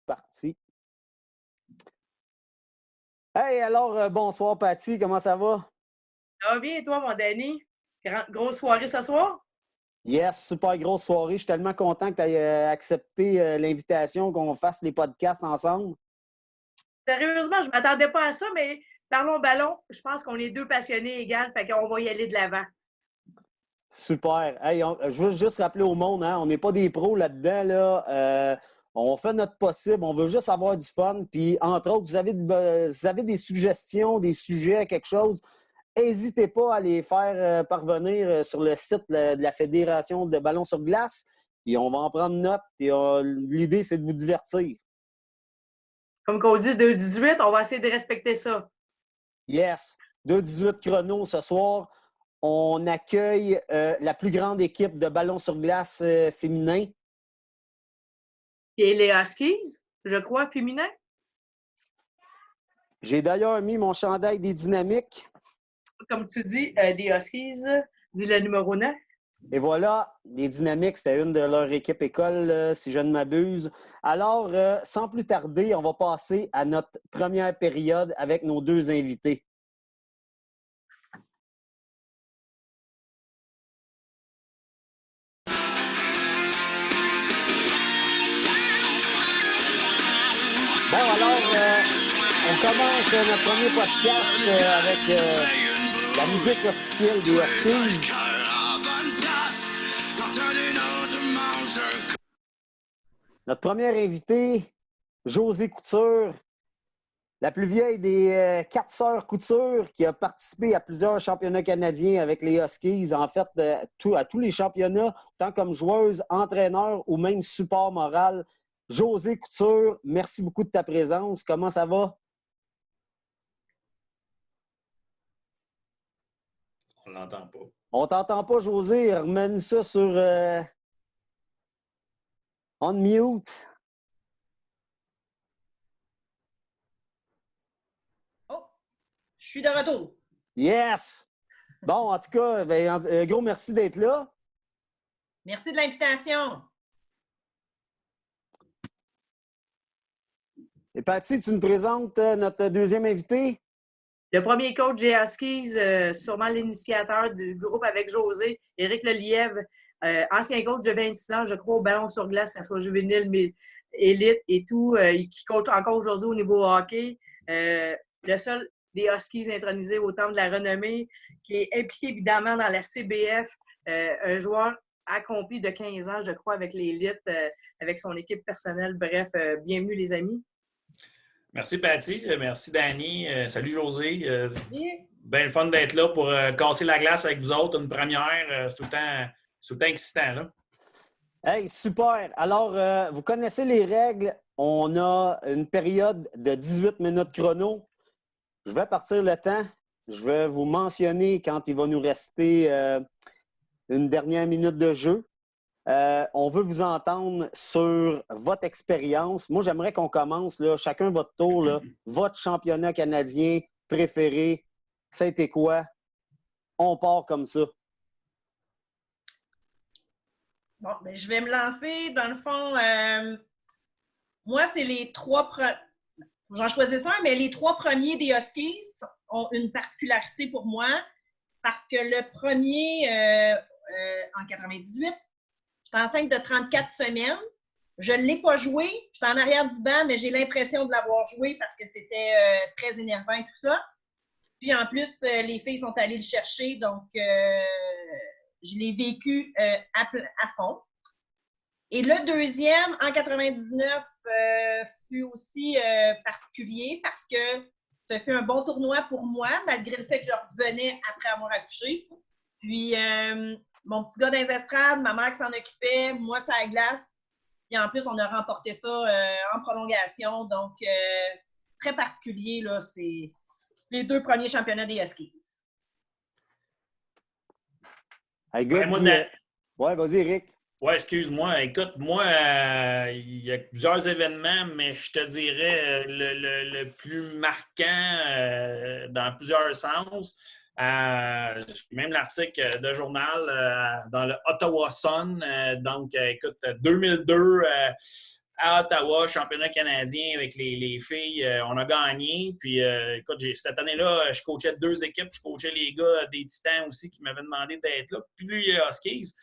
Parti. Hey, alors, bonsoir, Patty, comment ça va? Ça va bien, et toi, mon Danny? Grosse soirée ce soir? Yes, super grosse soirée. Je suis tellement content que tu aies accepté l'invitation qu'on fasse les podcasts ensemble. Sérieusement, je ne m'attendais pas à ça, mais parlons ballon. Je pense qu'on est deux passionnés égales, fait qu'on va y aller de l'avant. Super. Hey, je veux juste rappeler au monde, hein, on n'est pas des pros là-dedans. Là. On fait notre possible. On veut juste avoir du fun. Puis, entre autres, vous avez des suggestions, des sujets, quelque chose, n'hésitez pas à les faire parvenir sur le site de la Fédération de ballon sur glace. Puis on va en prendre note. Puis l'idée, c'est de vous divertir. Comme qu'on dit 2-18, on va essayer de respecter ça. Yes. 2-18 chrono ce soir. On accueille la plus grande équipe de ballon sur glace féminin. Et les Huskies, je crois, féminin. J'ai d'ailleurs mis mon chandail des Dynamiques. Comme tu dis, des Huskies, dis le numéro 9. Et voilà, les Dynamiques, c'était une de leur équipe école, si je ne m'abuse. Alors, sans plus tarder, on va passer à notre première période avec nos deux invités. Bon, alors, on commence notre premier podcast avec la musique officielle des Huskies. Notre première invitée, Josée Couture, la plus vieille des 4 sœurs Couture, qui a participé à plusieurs championnats canadiens avec les Huskies, en fait, à tous les championnats, tant comme joueuse, entraîneur ou même support moral. Josée Couture, merci beaucoup de ta présence. Comment ça va? On l'entend pas. On t'entend pas, Josée. Remets ça sur on mute. Oh, je suis de retour. Yes! Bon, en tout cas, gros merci d'être là. Merci de l'invitation. Et Patty, tu nous présentes notre deuxième invité? Le premier coach des Huskies, sûrement l'initiateur du groupe avec José, Éric Lelièvre, ancien coach de 26 ans, je crois, au ballon sur glace, que ce soit juvénile, mais élite et tout, qui coach encore aujourd'hui au niveau hockey. Le seul des Huskies intronisés au Temple de la Renommée, qui est impliqué évidemment dans la CBF, un joueur accompli de 15 ans, je crois, avec l'élite, avec son équipe personnelle. Bref, bienvenue les amis. Merci, Patty. Merci, Danny. Salut, José. Oui. Bien le fun d'être là pour casser la glace avec vous autres. Une première. C'est tout le temps excitant. Là. Hey, super! Alors, vous connaissez les règles. On a une période de 18 minutes chrono. Je vais partir le temps. Je vais vous mentionner quand il va nous rester une dernière minute de jeu. On veut vous entendre sur votre expérience. Moi, j'aimerais qu'on commence, là, chacun votre tour, là, votre championnat canadien préféré. Ça a été quoi? On part comme ça. Bon, ben, je vais me lancer. Dans le fond, moi, c'est les trois... J'en choisis un, mais les trois premiers des Huskies ont une particularité pour moi parce que le premier, en 98, j'étais enceinte de 34 semaines. Je ne l'ai pas joué. J'étais en arrière du banc, mais j'ai l'impression de l'avoir joué parce que c'était très énervant et tout ça. Puis en plus, les filles sont allées le chercher, donc je l'ai vécu à fond. Et le deuxième, en 99, fut aussi particulier parce que ça fut un bon tournoi pour moi, malgré le fait que je revenais après avoir accouché. Puis mon petit gars dans les estrades, ma mère qui s'en occupait, moi, ça la glace. Puis en plus, on a remporté ça en prolongation. Donc, très particulier, là, c'est les deux premiers championnats des Huskies. Hey, good. Ouais, vas-y, Eric. Oui, excuse-moi. Écoute, moi, il y a plusieurs événements, mais je te dirais le plus marquant dans plusieurs sens. J'ai même l'article de journal dans le Ottawa Sun. Donc, écoute, 2002, à Ottawa, championnat canadien avec les filles. On a gagné. Puis, écoute, cette année-là, je coachais 2 équipes. Je coachais les gars des Titans aussi qui m'avaient demandé d'être là. Puis, les Huskies.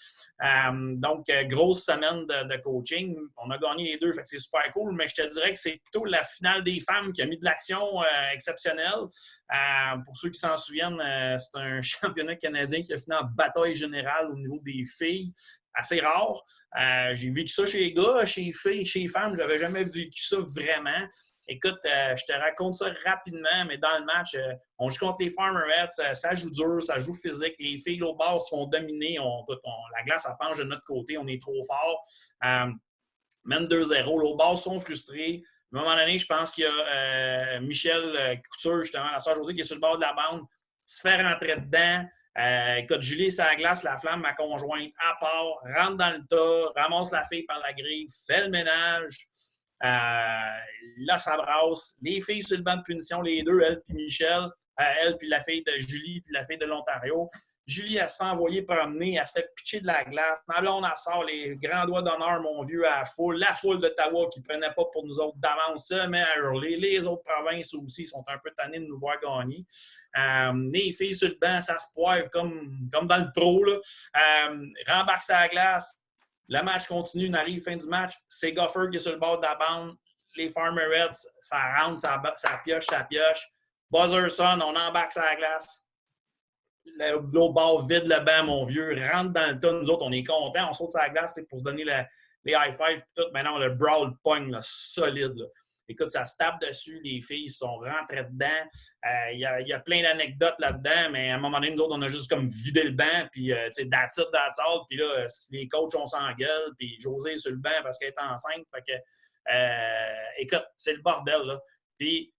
Donc, grosse semaine de coaching. On a gagné les 2. Fait que c'est super cool. Mais je te dirais que c'est plutôt la finale des femmes qui a mis de l'action exceptionnelle. Pour ceux qui s'en souviennent, c'est un championnat canadien qui a fini en bataille générale au niveau des filles. Assez rare. J'ai vécu ça chez les gars, chez les filles, chez les femmes. Je n'avais jamais vécu ça vraiment. Écoute, je te raconte ça rapidement, mais dans le match, on joue contre les Farmerettes, ça joue dur, ça joue physique. Les filles au bord se font dominer. La glace, elle penche de notre côté. On est trop fort. Mène 2-0. L'autre bord sont frustrés. À un moment donné, je pense qu'il y a Michel Couture, justement, la sœur Josée, qui est sur le bord de la bande, se fait rentrer dedans. Écoute, Julie, c'est la glace, la flamme, ma conjointe, à part, rentre dans le tas, ramasse la fille par la grille, fait le ménage. Là, ça brasse. Les filles sur le banc de punition, les deux, elle puis Michel, elle puis la fille de Julie puis la fille de l'Ontario. Julie, elle se fait envoyer promener, elle se fait pitcher de la glace. Là, on en sort les grands doigts d'honneur, mon vieux, à la foule d'Ottawa qui ne prenait pas pour nous autres d'avance, se met à hurler. Les autres provinces aussi sont un peu tannées de nous voir gagner. Les filles sur le banc, ça se poivre comme dans le pro. Là. Rembarque sa glace. Le match continue, on arrive fin du match. C'est Goffer qui est sur le bord de la bande. Les Farmerettes, ça rentre, ça pioche. Buzzer sonne, on embarque sa glace. L'autre bord vide le banc, mon vieux, rentre dans le tas. Nous autres, on est contents, on saute sur la glace pour se donner les high-fives et tout. Maintenant, le brawl pogne là, solide. Là. Écoute, ça se tape dessus, les filles sont rentrées dedans. Il y a plein d'anecdotes là-dedans, mais à un moment donné, nous autres, on a juste comme vidé le banc, puis tu sais, that's it, that's all. Puis là, les coachs, on s'engueule, puis Josée est sur le banc parce qu'elle est enceinte. Fait que, écoute, c'est le bordel, là. Puis,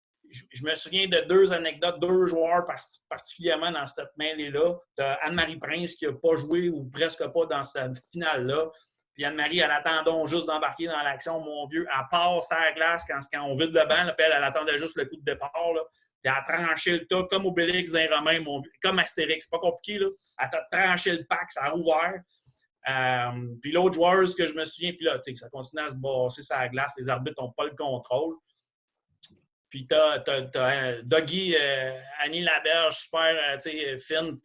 je me souviens de 2 anecdotes, 2 joueurs particulièrement dans cette mêlée-là. Tu as Anne-Marie Prince qui n'a pas joué ou presque pas dans cette finale-là. Puis Anne-Marie, elle attend donc juste d'embarquer dans l'action, mon vieux. Elle part sur la glace quand on vide le banc. Là, puis elle attendait juste le coup de départ. Là. Puis elle a tranché le tas comme Obélix d'un Romain, mon vieux. Comme Astérix. C'est pas compliqué. Là. Elle a tranché le pack, ça a rouvert. Puis l'autre joueuse que je me souviens, puis là, tu sais, ça continue à se bosser sur la glace. Les arbitres n'ont pas le contrôle. Puis t'as Dougie, Annie Laberge, super fine,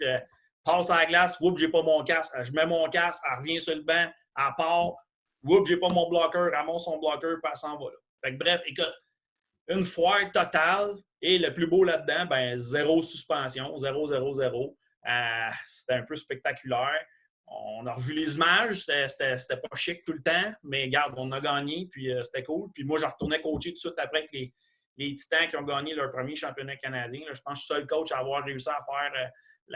passe à la glace, whoop, j'ai pas mon casque. Je mets mon casque, elle revient sur le banc, elle part, whoop, j'ai pas mon bloqueur, elle ramasse son bloqueur, puis elle s'en va là. Fait que bref, écoute, une foire totale, et le plus beau là-dedans, ben 0 suspension, 0-0-0. C'était un peu spectaculaire. On a revu les images, c'était pas chic tout le temps, mais regarde, on a gagné, puis c'était cool. Puis moi, je retournais coacher tout de suite après avec les Titans qui ont gagné leur premier championnat canadien. Là, je pense que je suis le seul coach à avoir réussi à faire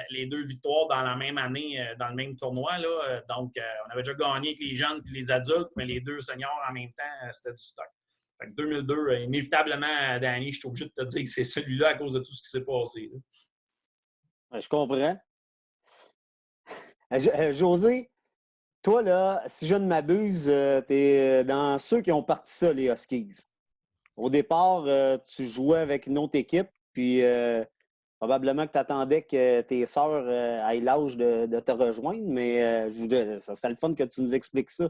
les 2 victoires dans la même année, dans le même tournoi. Là. Donc, on avait déjà gagné avec les jeunes et les adultes, mais les 2 seniors en même temps, c'était du stock. Fait que 2002, inévitablement, Danny, je suis obligé de te dire que c'est celui-là à cause de tout ce qui s'est passé. Je comprends. José, toi, là, si je ne m'abuse, tu es dans ceux qui ont parti ça, les Huskies. Au départ, tu jouais avec une autre équipe, puis probablement que tu attendais que tes sœurs aient l'âge de te rejoindre, mais ça serait le fun que tu nous expliques ça.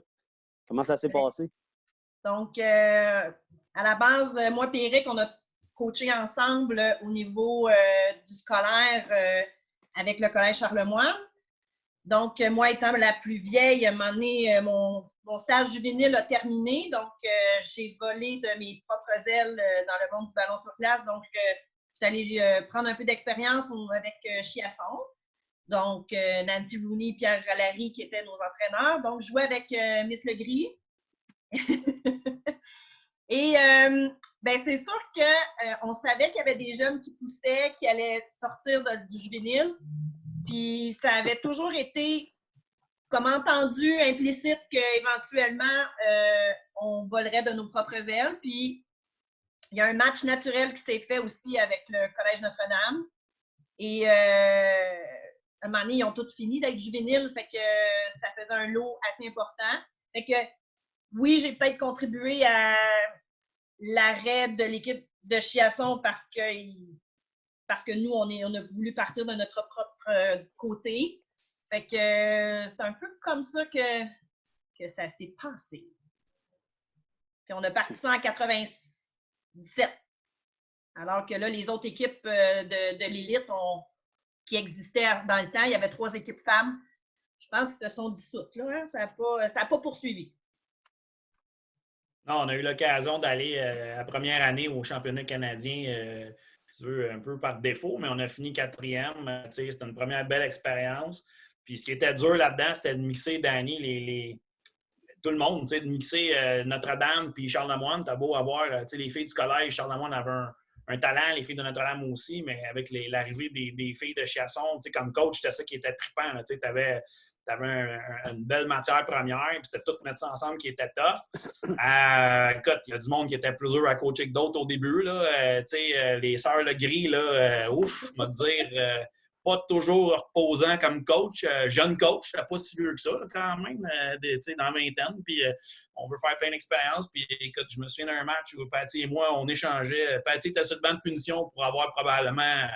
Comment ça s'est passé? Donc, à la base, moi et Éric, on a coaché ensemble au niveau du scolaire avec le Collège Charlemagne. Donc, moi étant la plus vieille, à un moment donné, mon stage juvénile a terminé. Donc, j'ai volé de mes propres ailes dans le monde du ballon sur glace. Donc, je suis allée prendre un peu d'expérience avec Chiasson. Donc, Nancy Rooney et Pierre Rallary qui étaient nos entraîneurs. Donc, je jouais avec Miss Legris. Et ben, c'est sûr qu'on savait qu'il y avait des jeunes qui poussaient, qui allaient sortir du juvénile. Puis ça avait toujours été comme entendu, implicite qu'éventuellement, on volerait de nos propres ailes. Puis il y a un match naturel qui s'est fait aussi avec le Collège Notre-Dame. Et à un moment donné, ils ont tous fini d'être juvéniles, fait que ça faisait un lot assez important. Fait que oui, j'ai peut-être contribué à l'arrêt de l'équipe de Chiasson parce que nous, on a voulu partir de notre propre côté. Fait que c'est un peu comme ça que ça s'est passé. Puis on a parti ça en 97. Alors que là, les autres équipes de l'élite qui existaient dans le temps, il y avait 3 équipes femmes. Je pense qu'ils se sont dissoutes. Là, hein? Ça n'a pas poursuivi. Non, on a eu l'occasion d'aller la première année au championnat canadien, si tu veux, un peu par défaut, mais on a fini 4e. C'était une première belle expérience. Puis ce qui était dur là-dedans, c'était de mixer, Danny, tout le monde, de mixer Notre-Dame puis Charlemagne. T'as beau avoir, les filles du collège, Charlemagne avait un talent, les filles de Notre-Dame aussi, mais avec l'arrivée des filles de Chiasson, comme coach, c'était ça qui était trippant. Tu avais une belle matière première, puis c'était tout mettre ça ensemble qui était tough. Écoute, il y a du monde qui était plus dur à coacher que d'autres au début. Là. Les sœurs Le Gris, là, ouf, je vais te dire, pas toujours reposant comme coach. Jeune coach, pas si vieux que ça, là, quand même, dans la vingtaine. Puis on veut faire plein d'expériences. Puis écoute, je me souviens d'un match où Patty et moi, on échangeait. Patty était sur le banc de punition pour avoir probablement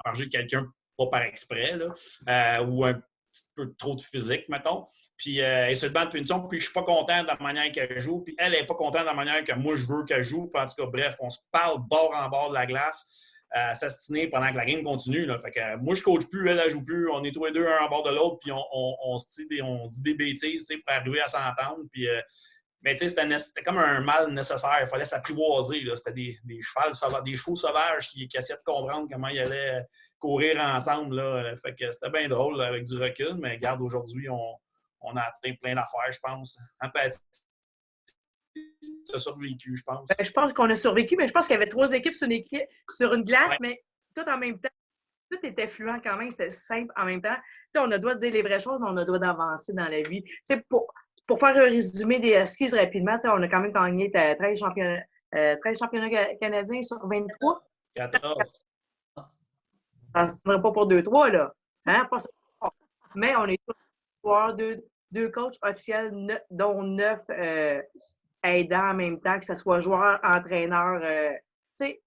enragé quelqu'un, pas par exprès, là, ou un petit peu trop de physique, mettons. Puis elle est sur le banc de punition, puis je suis pas content de la manière qu'elle joue. Puis elle est pas contente de la manière que moi, je veux qu'elle joue. Puis en tout cas, bref, on se parle bord en bord de la glace. S'astiner pendant que la game continue. Là. Fait que, moi, je ne coach plus, elle ne joue plus. On est tous les deux un en bord de l'autre, puis on se dit des bêtises pour arriver à s'entendre. Puis, mais c'était comme un mal nécessaire. Il fallait s'apprivoiser. Là. C'était des chevaux sauvages qui essayaient de comprendre comment ils allaient courir ensemble. Là. Fait que c'était bien drôle là, avec du recul, mais regarde, aujourd'hui, on a atteint plein d'affaires, je pense. Tu as survécu, je pense. Je pense qu'on a survécu, mais je pense qu'il y avait 3 équipes sur une glace, Ouais. mais tout en même temps. Tout était fluent quand même, c'était simple en même temps. T'sais, on a le droit de dire les vraies choses, mais on a le droit d'avancer dans la vie. Pour faire un résumé des Huskies rapidement, on a quand même gagné 13 championnats canadiens sur 23. 14. Ça ne serait pas pour 2-3, là. Hein? Pas ça. Mais on est tous joueurs, 2 coachs officiels, dont 9 aidants en même temps, que ce soit joueur, entraîneur. C'est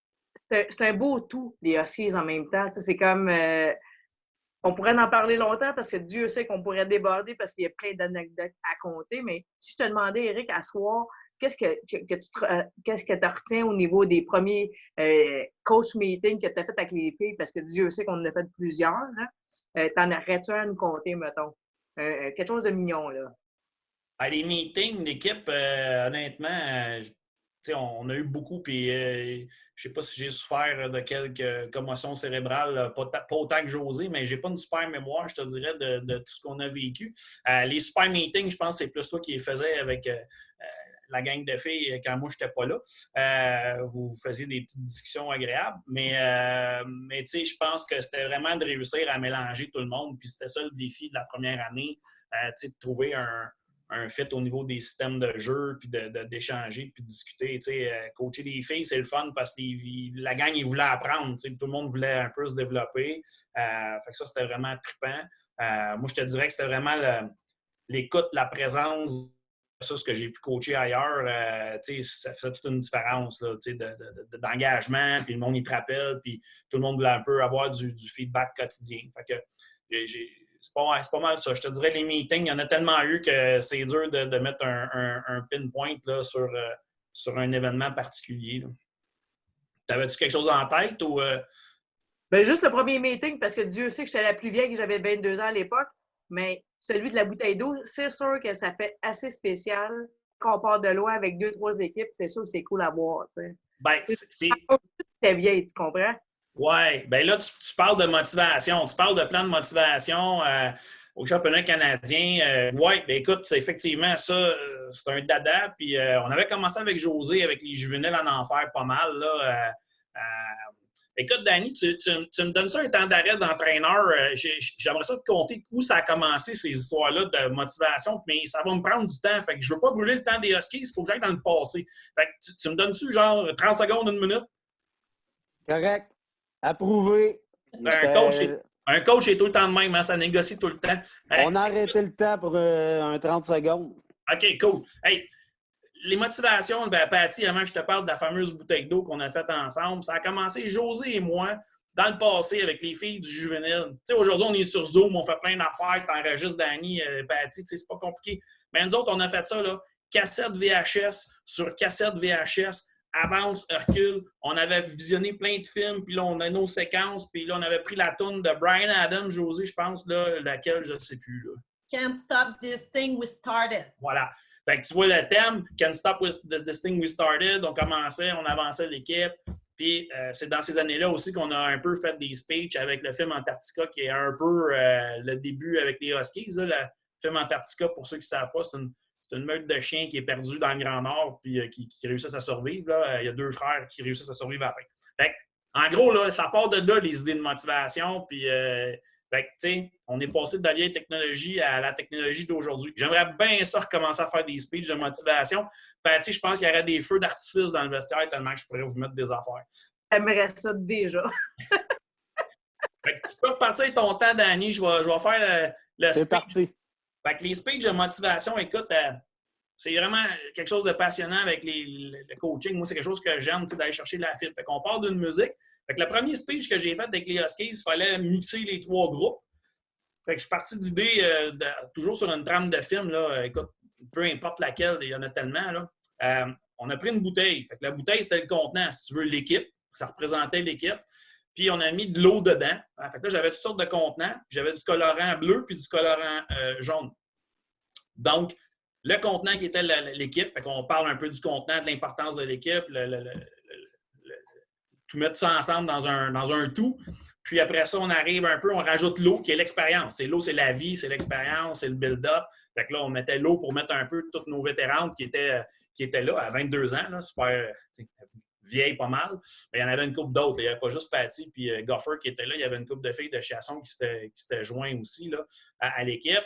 un beau tout, les Huskies en même temps. C'est comme... on pourrait en parler longtemps parce que Dieu sait qu'on pourrait déborder parce qu'il y a plein d'anecdotes à compter. Mais si je te demandais, Éric, à soir, qu'est-ce que tu retiens au niveau des premiers coach meetings que tu as fait avec les filles? Parce que Dieu sait qu'on en a fait plusieurs. T'en aurais-tu un à nous compter, mettons? Quelque chose de mignon, là. Les meetings d'équipe, honnêtement, on a eu beaucoup, puis je ne sais pas si j'ai souffert de quelques commotions cérébrales, pas autant que José, mais j'ai pas une super mémoire, je te dirais, de tout ce qu'on a vécu. Les super meetings, je pense que c'est plus toi qui les faisais avec la gang de filles quand moi, je n'étais pas là. Vous faisiez des petites discussions agréables, mais je pense que c'était vraiment de réussir à mélanger tout le monde, puis c'était ça le défi de la première année, de trouver un fit au niveau des systèmes de jeu, puis d'échanger, puis de discuter. Coacher des filles, c'est le fun parce que la gang, ils voulaient apprendre. Tout le monde voulait un peu se développer. Fait que ça, c'était vraiment trippant. Moi, je te dirais que c'était vraiment l'écoute, la présence. Ça, ce que j'ai pu coacher ailleurs, ça fait toute une différence là, d'engagement, puis le monde, il te rappelle, puis tout le monde voulait un peu avoir du feedback quotidien. Fait que c'est pas mal ça. Je te dirais, les meetings, il y en a tellement eu que c'est dur de mettre un pinpoint là, sur un événement particulier. T'avais-tu quelque chose en tête ou... Ben, juste le premier meeting, parce que Dieu sait que j'étais la plus vieille, que j'avais 22 ans à l'époque, mais celui de la bouteille d'eau, c'est sûr que ça fait assez spécial qu'on part de loin avec 2-3 équipes. C'est sûr que c'est cool à voir. T'sais. Ben, c'est... T'es vieille, tu comprends? Oui. Bien là, tu parles de motivation. Tu parles de plan de motivation au championnat canadien. Oui, bien écoute, effectivement, ça, c'est un dada. Puis on avait commencé avec José, avec les juvéniles en enfer pas mal. Là, écoute, Danny, tu me donnes ça un temps d'arrêt d'entraîneur. J'aimerais ça te compter où ça a commencé, ces histoires-là de motivation, mais ça va me prendre du temps. Fait que je veux pas brûler le temps des Huskies, il faut que j'aille dans le passé. Fait que tu me donnes-tu genre 30 secondes, 1 minute? Correct. Approuvé. Un coach est tout le temps de même, hein, ça négocie tout le temps. Hey. On a arrêté le temps pour un 30 secondes. OK, cool. Hey, les motivations, Patty, avant que je te parle de la fameuse bouteille d'eau qu'on a faite ensemble, ça a commencé, José et moi, dans le passé, avec les filles du juvénile. Tu sais, aujourd'hui, on est sur Zoom, on fait plein d'affaires, t'enregistres Danny, Patty, tu sais, c'est pas compliqué. Mais nous autres, on a fait ça, là. cassette VHS sur cassette VHS, avance, recule. On avait visionné plein de films, puis là, on a nos séquences, puis là, on avait pris la toune de Bryan Adams, José, je pense, là, laquelle, je ne sais plus. Là. Can't stop this thing we started. Voilà. Fait que tu vois le thème, Can't stop this thing we started. On commençait, on avançait l'équipe. Puis c'est dans ces années-là aussi qu'on a un peu fait des speeches avec le film Antarctica, qui est un peu le début avec les Huskies. Là. Le film Antarctica, pour ceux qui ne savent pas, c'est une meute de chiens qui est perdue dans le Grand Nord puis qui réussissent à survivre. Là. Il y a 2 frères qui réussissent à survivre à la fin. Fait que, en gros, là, ça part de là, les idées de motivation. Puis, fait que, tu sais, on est passé de la vieille technologie à la technologie d'aujourd'hui. J'aimerais bien ça recommencer à faire des speeches de motivation. Ben, tu sais, je pense qu'il y aurait des feux d'artifice dans le vestiaire tellement que je pourrais vous mettre des affaires. J'aimerais ça déjà. Fait que tu peux repartir avec ton temps, Danny. Je vais faire le speech. C'est parti. Fait que les speeches de motivation, écoute, c'est vraiment quelque chose de passionnant avec le coaching. Moi, c'est quelque chose que j'aime, d'aller chercher de la fibre. Fait qu'on part d'une musique. Fait que le premier speech que j'ai fait avec les Huskies, il fallait mixer les 3 groupes. Fait que je suis parti d'idée, toujours sur une trame de film, là. Écoute, peu importe laquelle, il y en a tellement, là. On a pris une bouteille. Fait que la bouteille, c'était le contenant, si tu veux, l'équipe. Ça représentait l'équipe. Puis, on a mis de l'eau dedans. Fait que là, j'avais toutes sortes de contenants. J'avais du colorant bleu puis du colorant jaune. Donc, le contenant qui était l'équipe, fait qu'on parle un peu du contenant, de l'importance de l'équipe, tout mettre ça ensemble dans un tout. Puis après ça, on arrive un peu, on rajoute l'eau qui est l'expérience. L'eau, c'est la vie, c'est l'expérience, c'est le build-up. Fait que là, on mettait l'eau pour mettre un peu toutes nos vétérantes qui étaient là à 22 ans, là, super vieilles pas mal. Mais il y en avait une couple d'autres. Il n'y avait pas juste Patty puis Goffer qui était là. Il y avait une couple de filles de Chasson qui s'étaient joints aussi là, à l'équipe.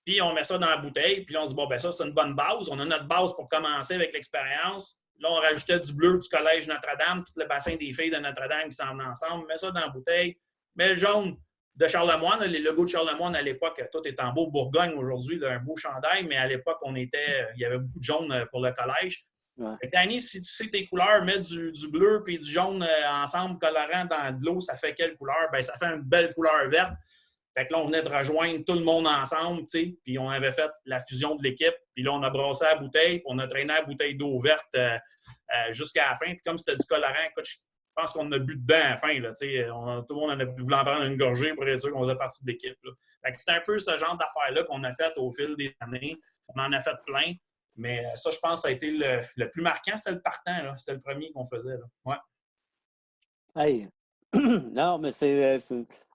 Puis on met ça dans la bouteille. Puis là, on se dit, bon, ben ça, c'est une bonne base. On a notre base pour commencer avec l'expérience. Là, on rajoutait du bleu du Collège Notre-Dame, tout le bassin des filles de Notre-Dame qui s'en venaient ensemble. Met ça dans la bouteille. Mets le jaune de Charlemagne. Les logos de Charlemagne, à l'époque, tout est en beau Bourgogne aujourd'hui, là, un beau chandail, mais à l'époque, il y avait beaucoup de jaune pour le collège. Ouais. Danny, si tu sais tes couleurs, mets du bleu et du jaune ensemble, colorant dans de l'eau, ça fait quelle couleur? Bien, ça fait une belle couleur verte. Fait que là, on venait de rejoindre tout le monde ensemble, tu sais, puis on avait fait la fusion de l'équipe. Puis là, on a brassé la bouteille, puis on a traîné la bouteille d'eau verte jusqu'à la fin. Puis comme c'était du colorant, écoute, je pense qu'on a bu dedans à la fin, là, tu sais. Tout le monde en a voulu en prendre une gorgée pour être sûr qu'on faisait partie de l'équipe, là. Fait que c'était un peu ce genre d'affaires-là qu'on a fait au fil des années. On en a fait plein. Mais ça, je pense, ça a été le plus marquant. C'était le partant, là. C'était le premier qu'on faisait, là. Ouais. Hey. Non, mais c'est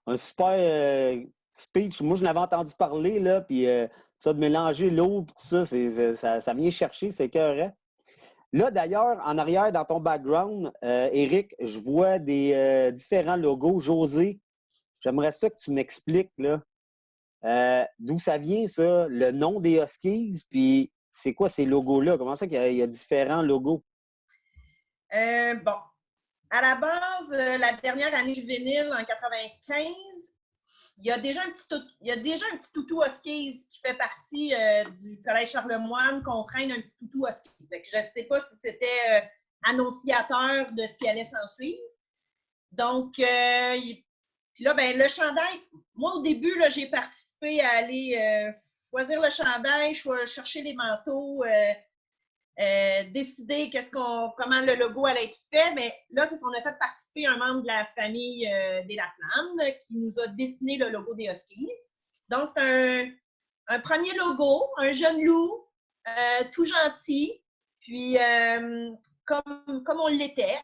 un super speech. Moi, je l'avais entendu parler, là, puis ça, de mélanger l'eau et tout ça, ça vient chercher, c'est écœurant. Là, d'ailleurs, en arrière, dans ton background, Éric, je vois des différents logos. José, j'aimerais ça que tu m'expliques, là, d'où ça vient, ça, le nom des Huskies, puis c'est quoi ces logos-là? Comment ça qu'il y a différents logos? Bon. À la base, la dernière année juvénile, en 95, il y a déjà un petit toutou Huskies qui fait partie du Collège Charlemagne qu'on traîne un petit toutou Huskies. Je ne sais pas si c'était annonciateur de ce qui allait s'en suivre. Donc, puis là, ben, le chandail, moi, au début, là, j'ai participé à aller choisir le chandail, chercher les manteaux, décider comment le logo allait être fait. Mais là, c'est ce qu'on a fait participer un membre de la famille des Laflamme qui nous a dessiné le logo des Huskies. Donc, c'est un premier logo, un jeune loup, tout gentil, puis comme on l'était.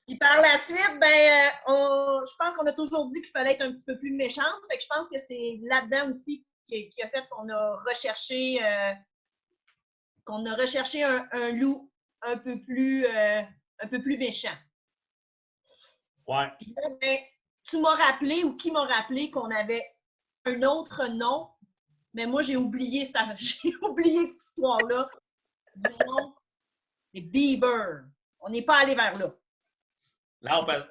Puis par la suite, ben, je pense qu'on a toujours dit qu'il fallait être un petit peu plus méchante. Fait que je pense que c'est là-dedans aussi qui a fait qu'on a recherché un loup un peu plus méchant. Ouais. Puis là, ben, tu m'as rappelé ou qui m'a rappelé qu'on avait un autre nom, mais moi j'ai oublié cette histoire-là du nom des Beaver. On n'est pas allé vers là. Là, on passe.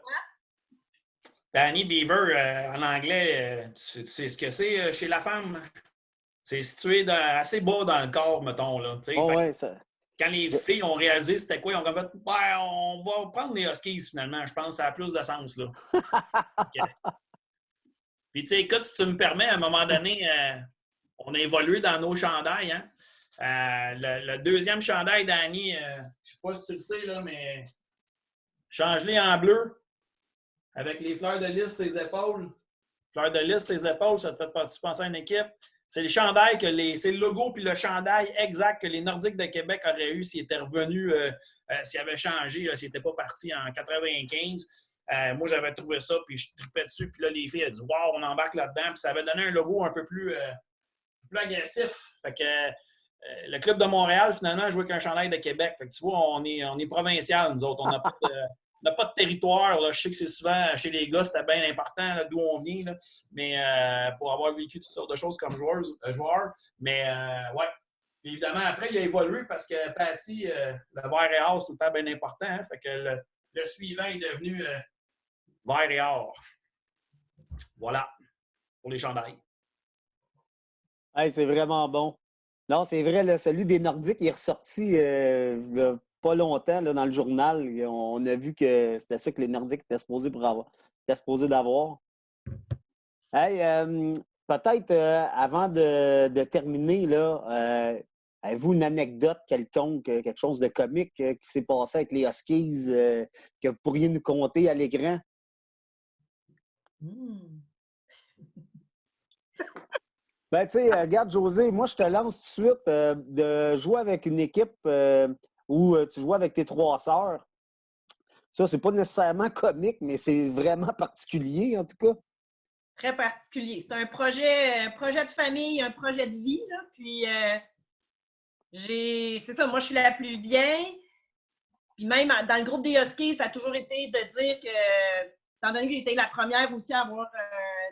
Danny Beaver, en anglais, tu sais ce que c'est chez la femme? C'est situé assez bas dans le corps, mettons. Là, Oh, ouais, ça... Quand les filles ont réalisé c'était quoi, ils ont fait ben, on va prendre les Huskies finalement. Je pense que ça a plus de sens. Là. Okay. Puis, tu sais, écoute, si tu me permets, à un moment donné, on a évolué dans nos chandails. Hein? Le deuxième chandail d'Annie, je ne sais pas si tu le sais, là, mais change-les en bleu avec les fleurs de lys sur les épaules. Fleurs de lys sur les épaules, ça te fait penser à une équipe. C'est le chandail c'est le logo puis le chandail exact que les Nordiques de Québec auraient eu s'ils étaient revenus, s'ils avaient changé, s'ils n'étaient pas partis en 95. Moi, j'avais trouvé ça, puis je tripais dessus. Puis là, les filles, elles dit « Wow, on embarque là-dedans. » Puis ça avait donné un logo un peu plus agressif. Fait que le Club de Montréal, finalement, a joué avec un chandail de Québec. Fait que tu vois, on est provincial, nous autres. On n'a pas de territoire. Là. Je sais que c'est souvent, chez les gars, c'était bien important d'où on vient. Là. Mais pour avoir vécu toutes sortes de choses comme joueur. Mais ouais. Puis évidemment, après, il a évolué parce que Patty, le vert et or, c'est tout le temps bien important. Hein. Fait que le suivant est devenu vert et or. Voilà. Pour les chandails. Hey, c'est vraiment bon. Non, c'est vrai, là, celui des Nordiques il est ressorti il y a pas longtemps là, dans le journal. On a vu que c'était ça que les Nordiques étaient supposés d'avoir. Hey, peut-être avant de terminer, là, avez-vous une anecdote quelconque, quelque chose de comique qui s'est passé avec les Huskies que vous pourriez nous conter à l'écran? Ben, tu sais, regarde, José, moi, je te lance tout de suite de jouer avec une équipe où tu joues avec tes 3 sœurs. Ça, c'est pas nécessairement comique, mais c'est vraiment particulier, en tout cas. Très particulier. C'est un projet de famille, un projet de vie, là. Puis, c'est ça, moi, je suis la plus vieille. Puis même dans le groupe des Huskies, ça a toujours été de dire que, étant donné que j'ai été la première aussi à avoir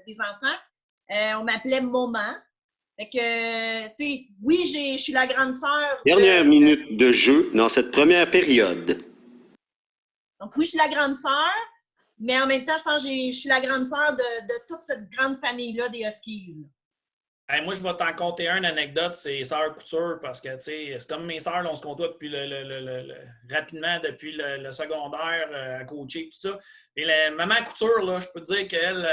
des enfants, on m'appelait Maman. Fait que, tu sais, oui, je suis la grande sœur. Dernière minute de jeu dans cette première période. Donc, oui, je suis la grande sœur, mais en même temps, je pense que je suis la grande sœur de toute cette grande famille-là des Huskies. Hey, moi, je vais t'en conter une anecdote, c'est Sœur Couture, parce que, tu sais, c'est comme mes sœurs, on se côtoie depuis rapidement depuis le secondaire à coacher, tout ça. Et Maman Couture, là, je peux te dire qu'elle,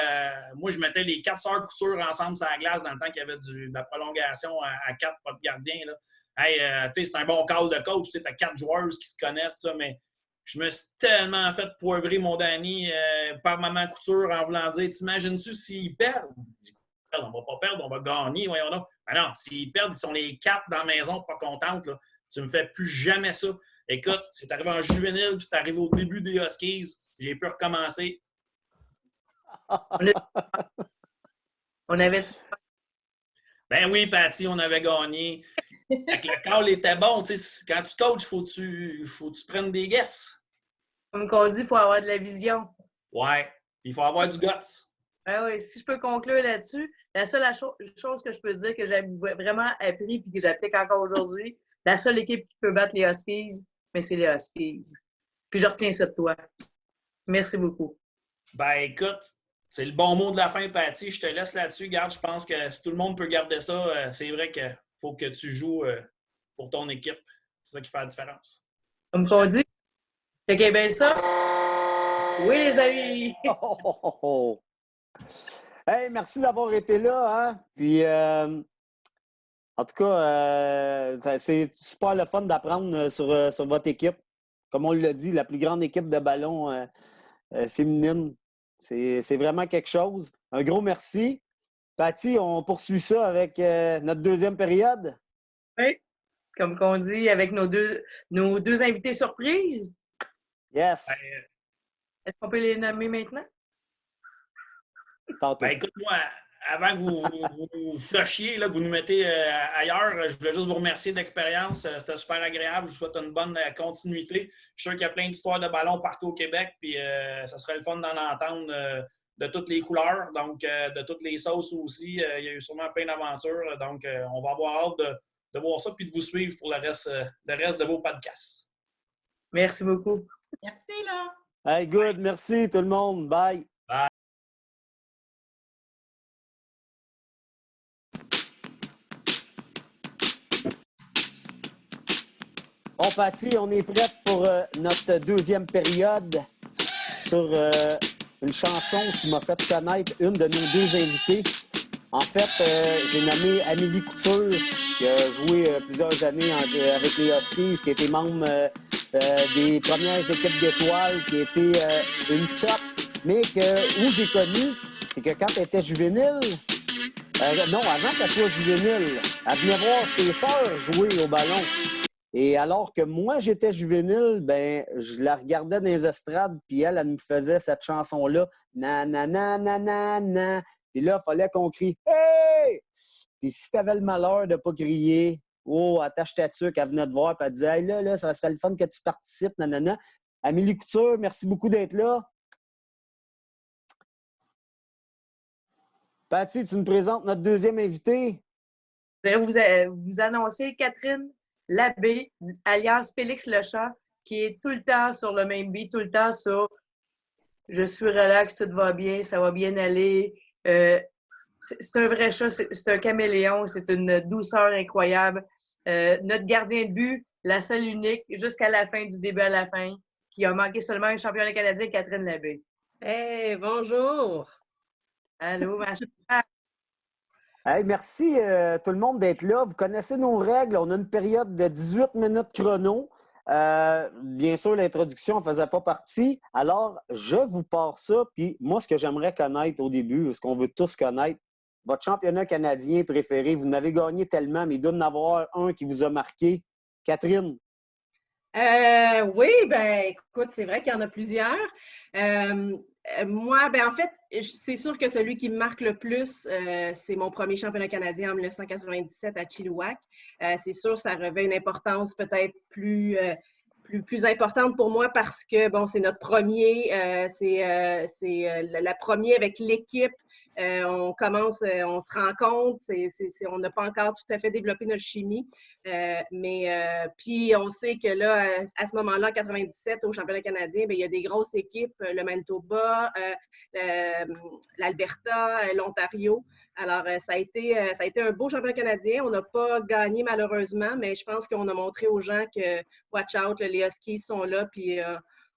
moi, je mettais les 4 Sœurs Couture ensemble sur la glace dans le temps qu'il y avait de la prolongation à 4, pas de gardien, là. Hey, tu sais, c'est un bon call de coach, tu sais, t'as 4 joueuses qui se connaissent, ça, mais je me suis tellement fait poivrer mon Danny par Maman Couture en voulant dire, t'imagines-tu s'ils perdent? On va pas perdre, on va gagner, voyons donc. Ben non, s'ils perdent, ils sont les 4 dans la maison, pas contentes. Là. Tu me fais plus jamais ça. Écoute, c'est arrivé en juvénile, puis c'est arrivé au début des Huskies. J'ai pu recommencer. On avait... Ben oui, Patty, on avait gagné. Le call était bon. Tu sais, quand tu coaches, il faut que tu prennes des guesses. Comme on dit, il faut avoir de la vision. Ouais. Il faut avoir du guts. Ah oui, si je peux conclure là-dessus, la seule chose que je peux dire que j'ai vraiment appris et que j'applique encore aujourd'hui, la seule équipe qui peut battre les Huskies, mais c'est les Huskies. Puis je retiens ça de toi. Merci beaucoup. Ben écoute, c'est le bon mot de la fin, Patty. Je te laisse là-dessus. Garde, je pense que si tout le monde peut garder ça, c'est vrai qu'il faut que tu joues pour ton équipe. C'est ça qui fait la différence. Comme on dit, fait que bien ça. Oui, les amis! Hey, merci d'avoir été là. Hein? Puis, en tout cas, c'est super le fun d'apprendre sur votre équipe. Comme on l'a dit, la plus grande équipe de ballon féminine. C'est vraiment quelque chose. Un gros merci. Patty, on poursuit ça avec notre deuxième période. Oui, comme on dit, avec nos deux invités surprises. Yes. Est-ce qu'on peut les nommer maintenant? Ben, écoute-moi, avant que vous flushiez, là, que vous nous mettez ailleurs, je voulais juste vous remercier de l'expérience. C'était super agréable. Je vous souhaite une bonne continuité. Je suis sûr qu'il y a plein d'histoires de ballons partout au Québec, puis ça serait le fun d'en entendre de toutes les couleurs, donc de toutes les sauces aussi. Il y a eu sûrement plein d'aventures, donc on va avoir hâte de voir ça, puis de vous suivre pour le reste de vos podcasts. Merci beaucoup. Merci, là. Hey, good. Merci tout le monde. Bye. Bye. Bon, Patty, on est prêt pour notre deuxième période sur une chanson qui m'a fait connaître une de nos deux invités. En fait, j'ai nommé Amélie Couture, qui a joué plusieurs années avec les Huskies, qui a été membre des premières équipes d'étoiles, qui a été une top, mais où j'ai connu, c'est que quand elle était juvénile, non, avant qu'elle soit juvénile, elle venait voir ses sœurs jouer au ballon. Et alors que moi, j'étais juvénile, ben, je la regardais dans les estrades, puis elle nous faisait cette chanson-là. Na, na, na, na, na, na. Puis là, il fallait qu'on crie « Hey! » Puis si tu avais le malheur de ne pas crier, oh, attache ta tuque, elle venait te voir, puis elle disait « Hey, là, ça serait le fun que tu participes, nanana. » Amélie Couture, merci beaucoup d'être là. Patty, tu nous présentes notre deuxième invité. Vous annoncez Catherine Labbé, alias Félix Lechat, qui est tout le temps sur le même beat, tout le temps sur « Je suis relax, tout va bien, ça va bien aller ». C'est un vrai chat, c'est un caméléon, c'est une douceur incroyable. Notre gardien de but, la seule unique, jusqu'à la fin, du début à la fin, qui a manqué seulement un championnat canadien, Catherine Labbé. Hey, bonjour! Allô, ma chère. Hey, merci tout le monde d'être là. Vous connaissez nos règles. On a une période de 18 minutes chrono. Bien sûr, l'introduction ne faisait pas partie. Alors, je vous pars ça. Puis moi, ce que j'aimerais connaître au début, ce qu'on veut tous connaître, votre championnat canadien préféré, vous n'avez gagné tellement, mais il doit y en avoir un qui vous a marqué. Catherine? Oui, ben écoute, c'est vrai qu'il y en a plusieurs. Moi, ben en fait, c'est sûr que celui qui me marque le plus, c'est mon premier championnat canadien en 1997 à Chilliwack. C'est sûr, ça revêt une importance peut-être plus importante pour moi parce que, bon, c'est notre premier, c'est la première avec l'équipe. On commence, on se rend compte, on n'a pas encore tout à fait développé notre chimie, mais puis on sait que là, à ce moment-là, en 97, au championnat canadien, bien, il y a des grosses équipes, le Manitoba, l'Alberta, l'Ontario. Alors, ça a été un beau championnat canadien. On n'a pas gagné malheureusement, mais je pense qu'on a montré aux gens que, watch out, les Huskies sont là, puis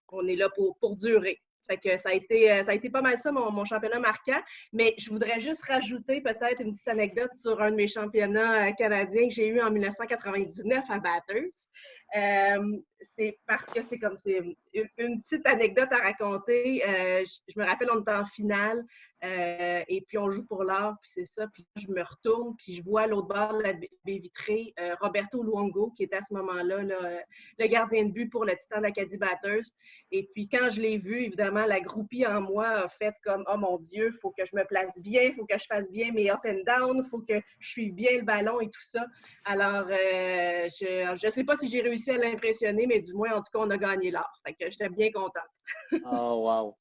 on est là pour durer. Fait que ça a été pas mal ça, mon championnat marquant. Mais je voudrais juste rajouter peut-être une petite anecdote sur un de mes championnats canadiens que j'ai eu en 1999 à Bathurst. C'est parce que c'est une petite anecdote à raconter. Je me rappelle, on était en finale et puis on joue pour l'or, puis c'est ça. Puis je me retourne, puis je vois à l'autre bord de la baie vitrée Roberto Luongo, qui était à ce moment-là le gardien de but pour le Titan d'Acadie Bathurst. Et puis quand je l'ai vu, évidemment, la groupie en moi a fait comme « Oh mon Dieu, il faut que je me place bien, il faut que je fasse bien mes up and down, il faut que je suive bien le ballon et tout ça. » Alors, je ne sais pas si j'ai réussi à l'impressionner, mais du moins, en tout cas, on a gagné l'or. Fait que j'étais bien contente. Oh, wow!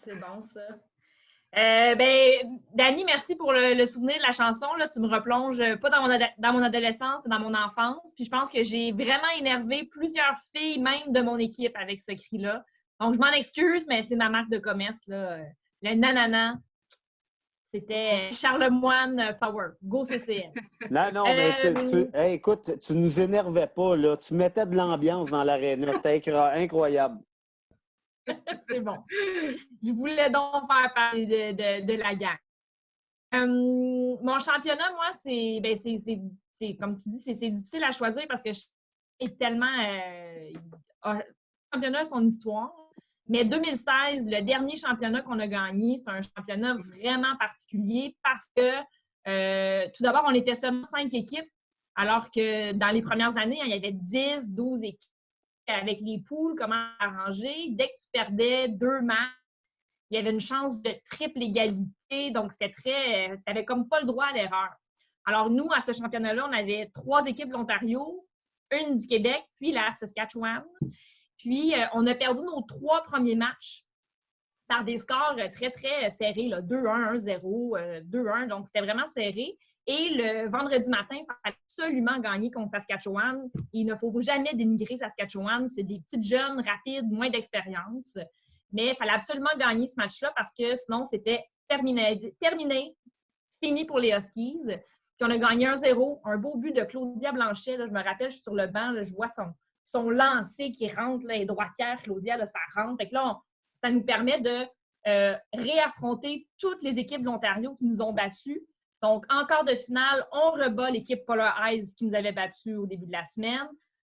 C'est bon, ça. Ben, Dani, merci pour le souvenir de la chanson. Là, tu me replonges pas dans mon adolescence, mais dans mon enfance. Puis je pense que j'ai vraiment énervé plusieurs filles, même de mon équipe, avec ce cri-là. Donc, je m'en excuse, mais c'est ma marque de commerce, là. Le nanana. C'était Charlemagne Power. Go CCM. Non, mais hey, écoute, tu nous énervais pas, là. Tu mettais de l'ambiance dans l'aréna. C'était incroyable. C'est bon. Je voulais donc faire partie de la gang. Mon championnat, moi, c'est comme tu dis, c'est difficile à choisir parce que je suis tellement... le championnat a son histoire. Mais 2016, le dernier championnat qu'on a gagné, c'est un championnat vraiment particulier parce que, tout d'abord, on était seulement 5 équipes, alors que dans les premières années, il y avait 10, 12 équipes. Avec les poules, comment arranger. Dès que tu perdais 2 matchs, il y avait une chance de triple égalité. Donc, c'était très... Tu n'avais comme pas le droit à l'erreur. Alors, nous, à ce championnat-là, on avait 3 équipes de l'Ontario, une du Québec, puis la Saskatchewan. Puis, on a perdu nos 3 premiers matchs par des scores très, très serrés, 2-1, 1-0, 2-1. Donc, c'était vraiment serré. Et le vendredi matin, il fallait absolument gagner contre Saskatchewan. Il ne faut jamais dénigrer Saskatchewan. C'est des petites jeunes, rapides, moins d'expérience. Mais il fallait absolument gagner ce match-là parce que sinon, c'était terminé, fini pour les Huskies. Puis on a gagné 1-0, un beau but de Claudia Blanchet. Là, je me rappelle, je suis sur le banc, là, je vois son lancer qui rentre, là, et droitière, Claudia, là, ça rentre. Fait que là, ça nous permet de réaffronter toutes les équipes de l'Ontario qui nous ont battus. Donc, en quart de finale, on rebat l'équipe Polar Eyes qui nous avait battus au début de la semaine.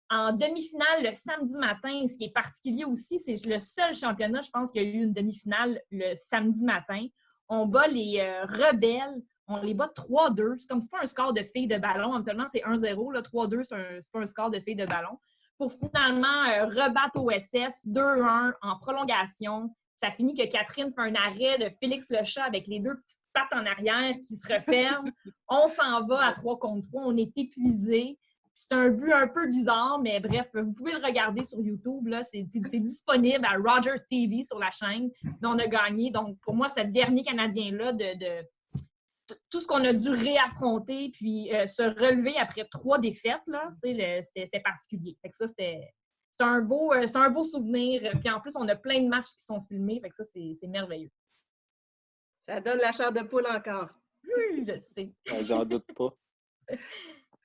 En demi-finale, le samedi matin, ce qui est particulier aussi, c'est le seul championnat, je pense, qu'il y a eu une demi-finale le samedi matin. On bat les Rebelles. On les bat 3-2. C'est comme c'est pas un score de filles de ballon. Habituellement, c'est 1-0. 3-2, c'est pas un score de filles de ballon. Pour finalement rebattre OSS 2-1 en prolongation. Ça finit que Catherine fait un arrêt de Félix Lechat avec les deux petites pattes en arrière qui se referment. On s'en va à 3 contre 3. On est épuisés. C'est un but un peu bizarre, mais bref, vous pouvez le regarder sur YouTube. Là. C'est disponible à Rogers TV sur la chaîne. On a gagné. Donc, pour moi, ce dernier Canadien-là, de tout ce qu'on a dû réaffronter puis se relever après 3 défaites, c'était particulier. Fait que ça, c'est un beau souvenir. Puis en plus, on a plein de matchs qui sont filmés. Fait que ça, c'est merveilleux. Ça donne la chair de poule encore. Oui, je sais. J'en doute pas.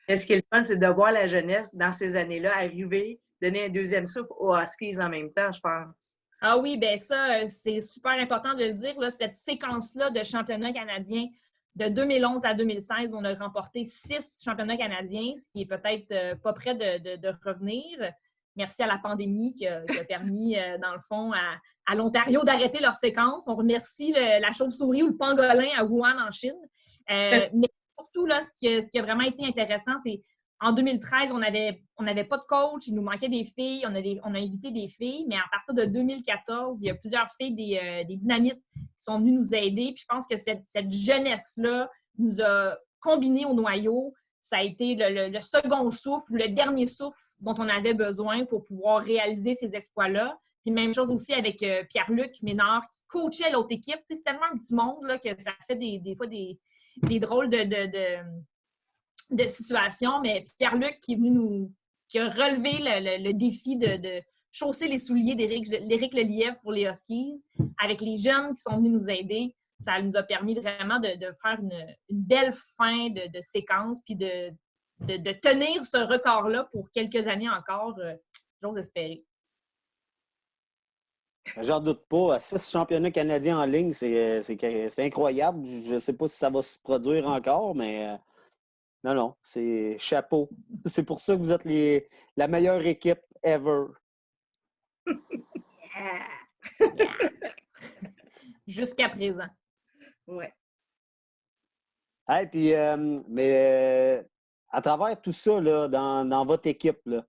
Ce qui est le fun, c'est de voir la jeunesse dans ces années-là arriver, donner un deuxième souffle aux Huskies en même temps, je pense. Ah oui, bien ça, c'est super important de le dire. Là, cette séquence-là de championnat canadien, de 2011 à 2016, on a remporté 6 championnats canadiens, ce qui est peut-être pas près de revenir. Merci à la pandémie qui a permis, dans le fond, à l'Ontario d'arrêter leur séquence. On remercie la chauve-souris ou le pangolin à Wuhan, en Chine. Mais surtout, là, ce qui a vraiment été intéressant, c'est en 2013, on n'avait pas de coach, il nous manquait des filles, on a invité des filles, mais à partir de 2014, il y a plusieurs filles des Dynamites qui sont venues nous aider. Puis je pense que cette jeunesse-là nous a combinés au noyau. Ça a été le second souffle, le dernier souffle dont on avait besoin pour pouvoir réaliser ces exploits-là. Puis même chose aussi avec Pierre-Luc Ménard qui coachait l'autre équipe. C'est tellement un petit monde là, que ça fait des fois des drôles de situations. Mais Pierre-Luc qui est venu qui a relevé le défi de chausser les souliers d'Éric Lelièvre pour les Huskies avec les jeunes qui sont venus nous aider. Ça nous a permis vraiment de faire une belle fin de séquence puis de tenir ce record-là pour quelques années encore, j'ose espérer. J'en doute pas. 6 championnats canadiens en ligne, c'est incroyable. Je ne sais pas si ça va se produire encore, mais non, c'est chapeau. C'est pour ça que vous êtes la meilleure équipe ever. Yeah. Jusqu'à présent. Ouais. Hey, puis, mais à travers tout ça, là, dans votre équipe, là,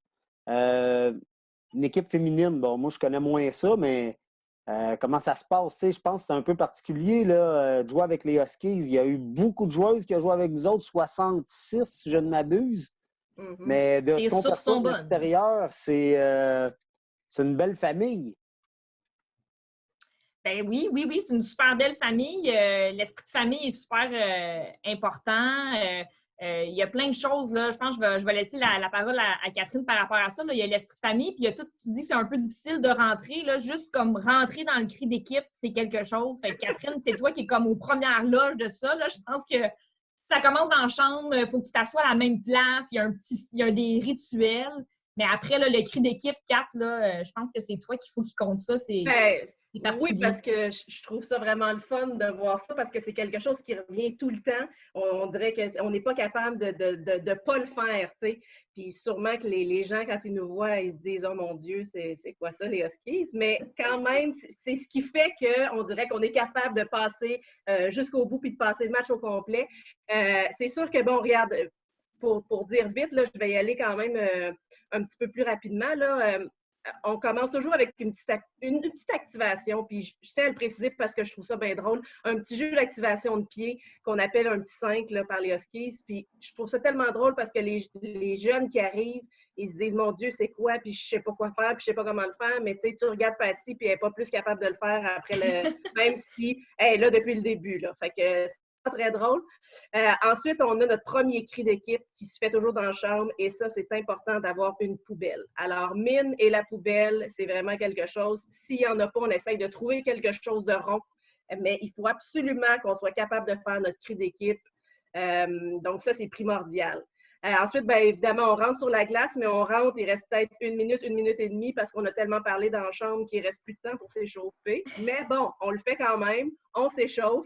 une équipe féminine, bon, moi, je connais moins ça, mais comment ça se passe? Tu sais, je pense que c'est un peu particulier, là, de jouer avec les Huskies. Il y a eu beaucoup de joueuses qui ont joué avec vous autres, 66, si je ne m'abuse. Mm-hmm. Mais de ce qu'on perçoit de bonnes. l'extérieur, c'est une belle famille. Ben oui, c'est une super belle famille. L'esprit de famille est super important. Il y a plein de choses, là. Je pense que je vais laisser la parole à Catherine par rapport à ça. Là. Il y a l'esprit de famille, puis il y a tout, tu dis que c'est un peu difficile de rentrer, là, juste comme rentrer dans le cri d'équipe, c'est quelque chose. Fait que Catherine, c'est toi qui es comme aux premières loges de ça. Là. Je pense que ça commence dans la chambre, il faut que tu t'assoies à la même place, il y a des rituels. Mais après, là, le cri d'équipe, Kat, là, je pense que c'est toi qu'il faut qu'il compte ça. Oui, parce que je trouve ça vraiment le fun de voir ça, parce que c'est quelque chose qui revient tout le temps. On dirait qu'on n'est pas capable de pas le faire, tu sais. Puis sûrement que les gens, quand ils nous voient, ils se disent « Oh mon Dieu, c'est quoi ça, les Huskies? » Mais quand même, c'est ce qui fait qu'on dirait qu'on est capable de passer jusqu'au bout puis de passer le match au complet. C'est sûr que, bon, regarde, pour dire vite, là, je vais y aller quand même un petit peu plus rapidement, là. On commence toujours avec une petite activation, puis je tiens à le préciser parce que je trouve ça bien drôle, un petit jeu d'activation de pied qu'on appelle un petit 5 là, par les Huskies, puis je trouve ça tellement drôle parce que les jeunes qui arrivent, ils se disent « Mon Dieu, c'est quoi? » Puis je sais pas quoi faire, puis je sais pas comment le faire, mais tu sais, tu regardes Patty, puis elle n'est pas plus capable de le faire après même si elle est là depuis le début, là. Fait que très drôle. Ensuite, on a notre premier cri d'équipe qui se fait toujours dans la chambre et ça, c'est important d'avoir une poubelle. Alors, mine et la poubelle, c'est vraiment quelque chose. S'il n'y en a pas, on essaye de trouver quelque chose de rond, mais il faut absolument qu'on soit capable de faire notre cri d'équipe. Donc, ça, c'est primordial. Ensuite, bien évidemment, on rentre sur la glace, mais on rentre, il reste peut-être 1 minute et demie parce qu'on a tellement parlé dans la chambre qu'il ne reste plus de temps pour s'échauffer. Mais bon, on le fait quand même, on s'échauffe.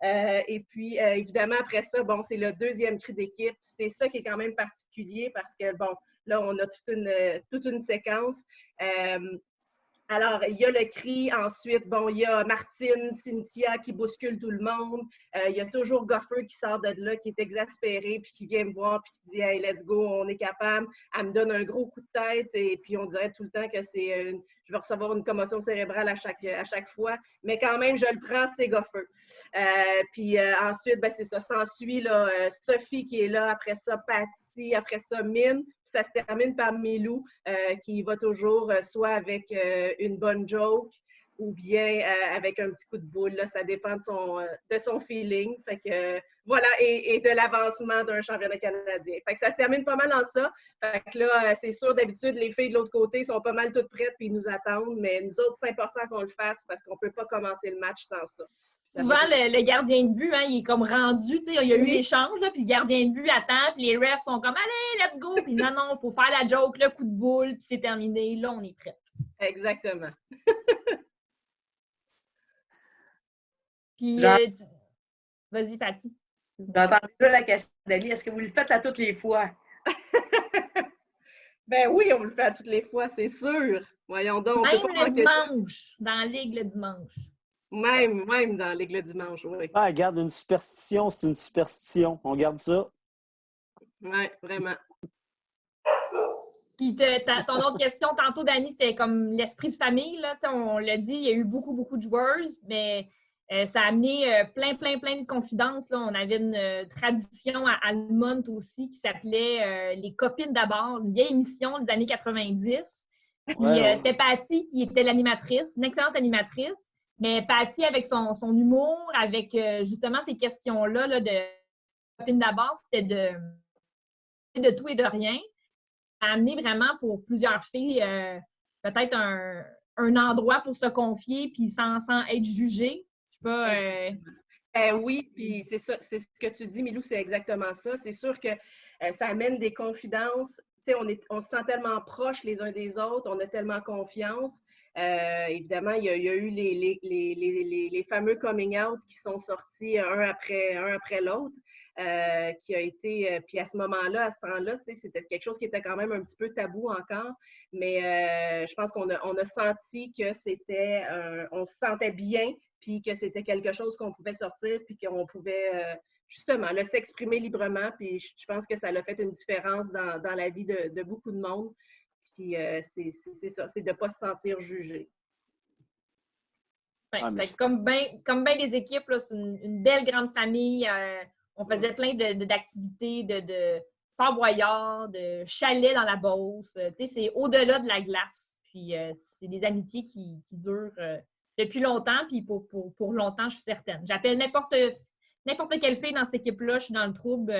Et puis, évidemment, après ça, bon, c'est le deuxième cri d'équipe. C'est ça qui est quand même particulier parce que, bon, là, on a toute une séquence. Alors, il y a le cri. Ensuite, bon, il y a Martine, Cynthia qui bouscule tout le monde. Il y a toujours Goffer qui sort de là, qui est exaspéré, puis qui vient me voir, puis qui dit « Hey, let's go, on est capable ». Elle me donne un gros coup de tête, et puis on dirait tout le temps que je vais recevoir une commotion cérébrale à chaque fois. Mais quand même, je le prends, c'est Goffer. Puis ensuite, ben, c'est ça. S'ensuit là, Sophie qui est là, après ça, Patty, après ça, Mine. Ça se termine par Milou qui va toujours soit avec une bonne joke ou bien avec un petit coup de boule. Là, ça dépend de son feeling. Fait que, voilà, et de l'avancement d'un championnat canadien. Fait que ça se termine pas mal en ça. Fait que là, c'est sûr, d'habitude, les filles de l'autre côté sont pas mal toutes prêtes puis ils nous attendent. Mais nous autres, c'est important qu'on le fasse parce qu'on peut pas commencer le match sans ça. Souvent, le gardien de but, hein, il est comme rendu, tu sais, il y a eu l'échange, puis le gardien de but attend, puis les refs sont comme « Allez, let's go! » Puis non, il faut faire la joke, le coup de boule, puis c'est terminé. Là, on est prêt. Exactement. Puis, vas-y, Patty. J'entends déjà la question d'Ali. Est-ce que vous le faites à toutes les fois? Ben oui, on le fait à toutes les fois, c'est sûr. Voyons donc. Même le dimanche, dans la ligue le dimanche. Même dans la ligue le dimanche, oui. Ah, regarde, une superstition, c'est une superstition. On garde ça. Oui, vraiment. Puis ton autre question, tantôt, Dani, c'était comme l'esprit de famille. Là. On l'a dit, il y a eu beaucoup, beaucoup de joueuses, mais ça a amené plein de confidences. Là. On avait une tradition à Almont aussi qui s'appelait Les Copines d'abord, une vieille émission des années 90. Puis c'était Patty qui était l'animatrice, une excellente animatrice. Mais Patty, avec son humour, avec justement ces questions-là là, de copine d'abord, c'était de tout et de rien. Ça a amené vraiment pour plusieurs filles peut-être un endroit pour se confier puis sans être jugée. Je sais pas. Oui, puis c'est ça, c'est ce que tu dis, Milou, c'est exactement ça. C'est sûr que ça amène des confidences. Tu sais, on se sent tellement proches les uns des autres, on a tellement confiance. Évidemment, il y a eu les fameux coming out qui sont sortis un après l'autre, qui a été, puis à ce moment-là, à ce temps-là, c'était quelque chose qui était quand même un petit peu tabou encore, mais je pense qu'on a senti que c'était, on se sentait bien, puis que c'était quelque chose qu'on pouvait sortir, puis qu'on pouvait justement s'exprimer librement, puis je pense que ça a fait une différence dans la vie de beaucoup de monde. Puis c'est ça, c'est de ne pas se sentir jugé. Comme bien des équipes, là, c'est une belle grande famille. On faisait plein d'activités, de Fort Boyard, de chalets dans la Beauce. C'est au-delà de la glace. Puis c'est des amitiés qui durent depuis longtemps. Puis pour longtemps, je suis certaine. J'appelle n'importe quelle fille dans cette équipe-là, je suis dans le trouble.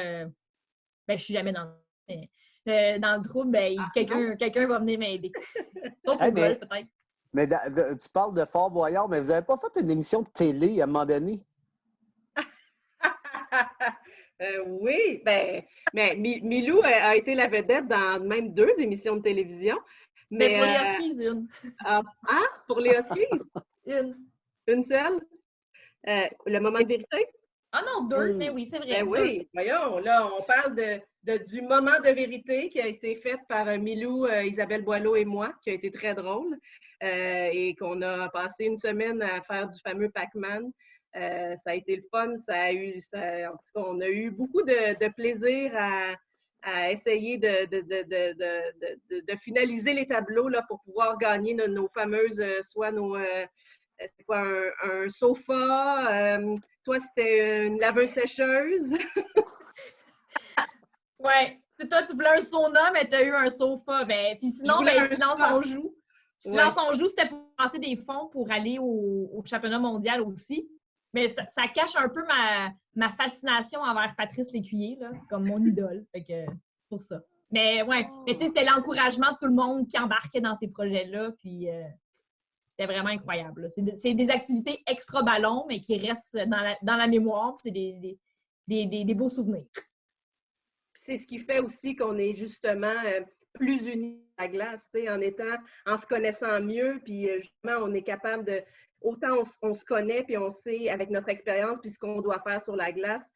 Je suis jamais dans le trouble, quelqu'un va venir m'aider. Sauf au golf, peut-être. Mais tu parles de Fort Boyard, mais vous n'avez pas fait une émission de télé à un moment donné? Oui, mais Milou a été la vedette dans même 2 émissions de télévision. Mais pour les Huskies, une. Pour les Huskies? Une seule? Le moment de vérité? Ah non, 2, mais oui, c'est vrai. Ben oui, voyons, là, on parle du moment de vérité qui a été fait par Milou, Isabelle Boileau et moi, qui a été très drôle, et qu'on a passé une semaine à faire du fameux Pac-Man. Ça a été le fun, en tout cas, on a eu beaucoup de plaisir à essayer de finaliser les tableaux là, pour pouvoir gagner nos fameuses, c'est quoi, un sofa, toi c'était une laveuse-sécheuse. Ouais, toi tu voulais un sauna, mais tu as eu un sofa. Puis sinon, Silence on joue. Silence on joue, c'était pour passer des fonds pour aller au championnat mondial aussi. Mais ça cache un peu ma fascination envers Patrice Lécuyer. C'est comme mon idole. Fait que c'est pour ça. Mais ouais, mais tu sais, c'était l'encouragement de tout le monde qui embarquait dans ces projets-là. Puis c'était vraiment incroyable. Là. C'est des activités extra ballons, mais qui restent dans la mémoire. C'est des beaux souvenirs. c'est ce qui fait aussi qu'on est justement plus unis à la glace, en se connaissant mieux, puis justement, on est capable de... Autant on se connaît, puis on sait avec notre expérience, puis ce qu'on doit faire sur la glace,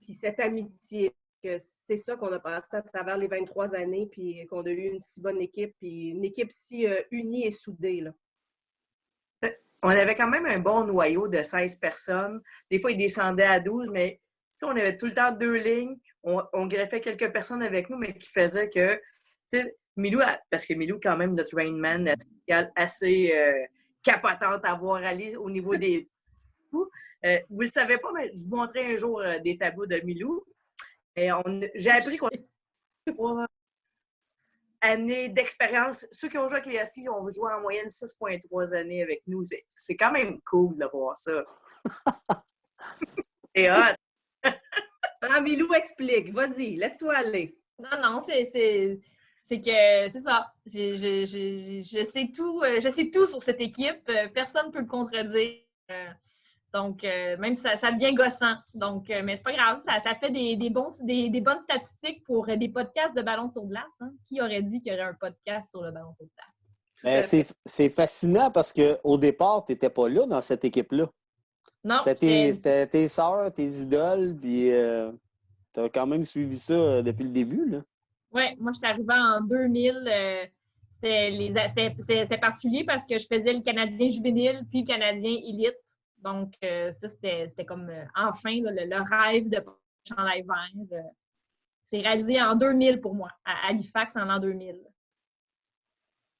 puis cette amitié, que c'est ça qu'on a passé à travers les 23 années, puis qu'on a eu une si bonne équipe, puis une équipe si unie et soudée, là. On avait quand même un bon noyau de 16 personnes. Des fois, ils descendaient à 12, mais on avait tout le temps 2 lignes. On greffait quelques personnes avec nous, mais qui faisaient que, Milou, parce que Milou, quand même, notre Rainman, assez capotante à voir aller au niveau des coups. Vous ne le savez pas, mais je vous montrerai un jour des tableaux de Milou. J'ai appris qu'on a 3 années d'expérience. Ceux qui ont joué avec les Huskies ont joué en moyenne 6,3 années avec nous. C'est quand même cool de voir ça. Et Milou explique. Vas-y, laisse-toi aller. Non, c'est que c'est ça. Je sais tout, je sais tout sur cette équipe. Personne ne peut le contredire. Donc, même ça devient gossant. Donc, mais c'est pas grave. Ça fait des bonnes statistiques pour des podcasts de ballon sur glace. Hein? Qui aurait dit qu'il y aurait un podcast sur le ballon sur glace? C'est fascinant parce qu'au départ, tu n'étais pas là dans cette équipe-là. Non. C'était tes sœurs, tes idoles, puis tu as quand même suivi ça depuis le début, là. Oui, moi, je suis arrivée en 2000. C'était particulier parce que je faisais le Canadien juvénile puis le Canadien élite. Donc, ça, c'était comme enfin là, le rêve de chandail vert. C'est réalisé en 2000 pour moi, à Halifax en l'an 2000.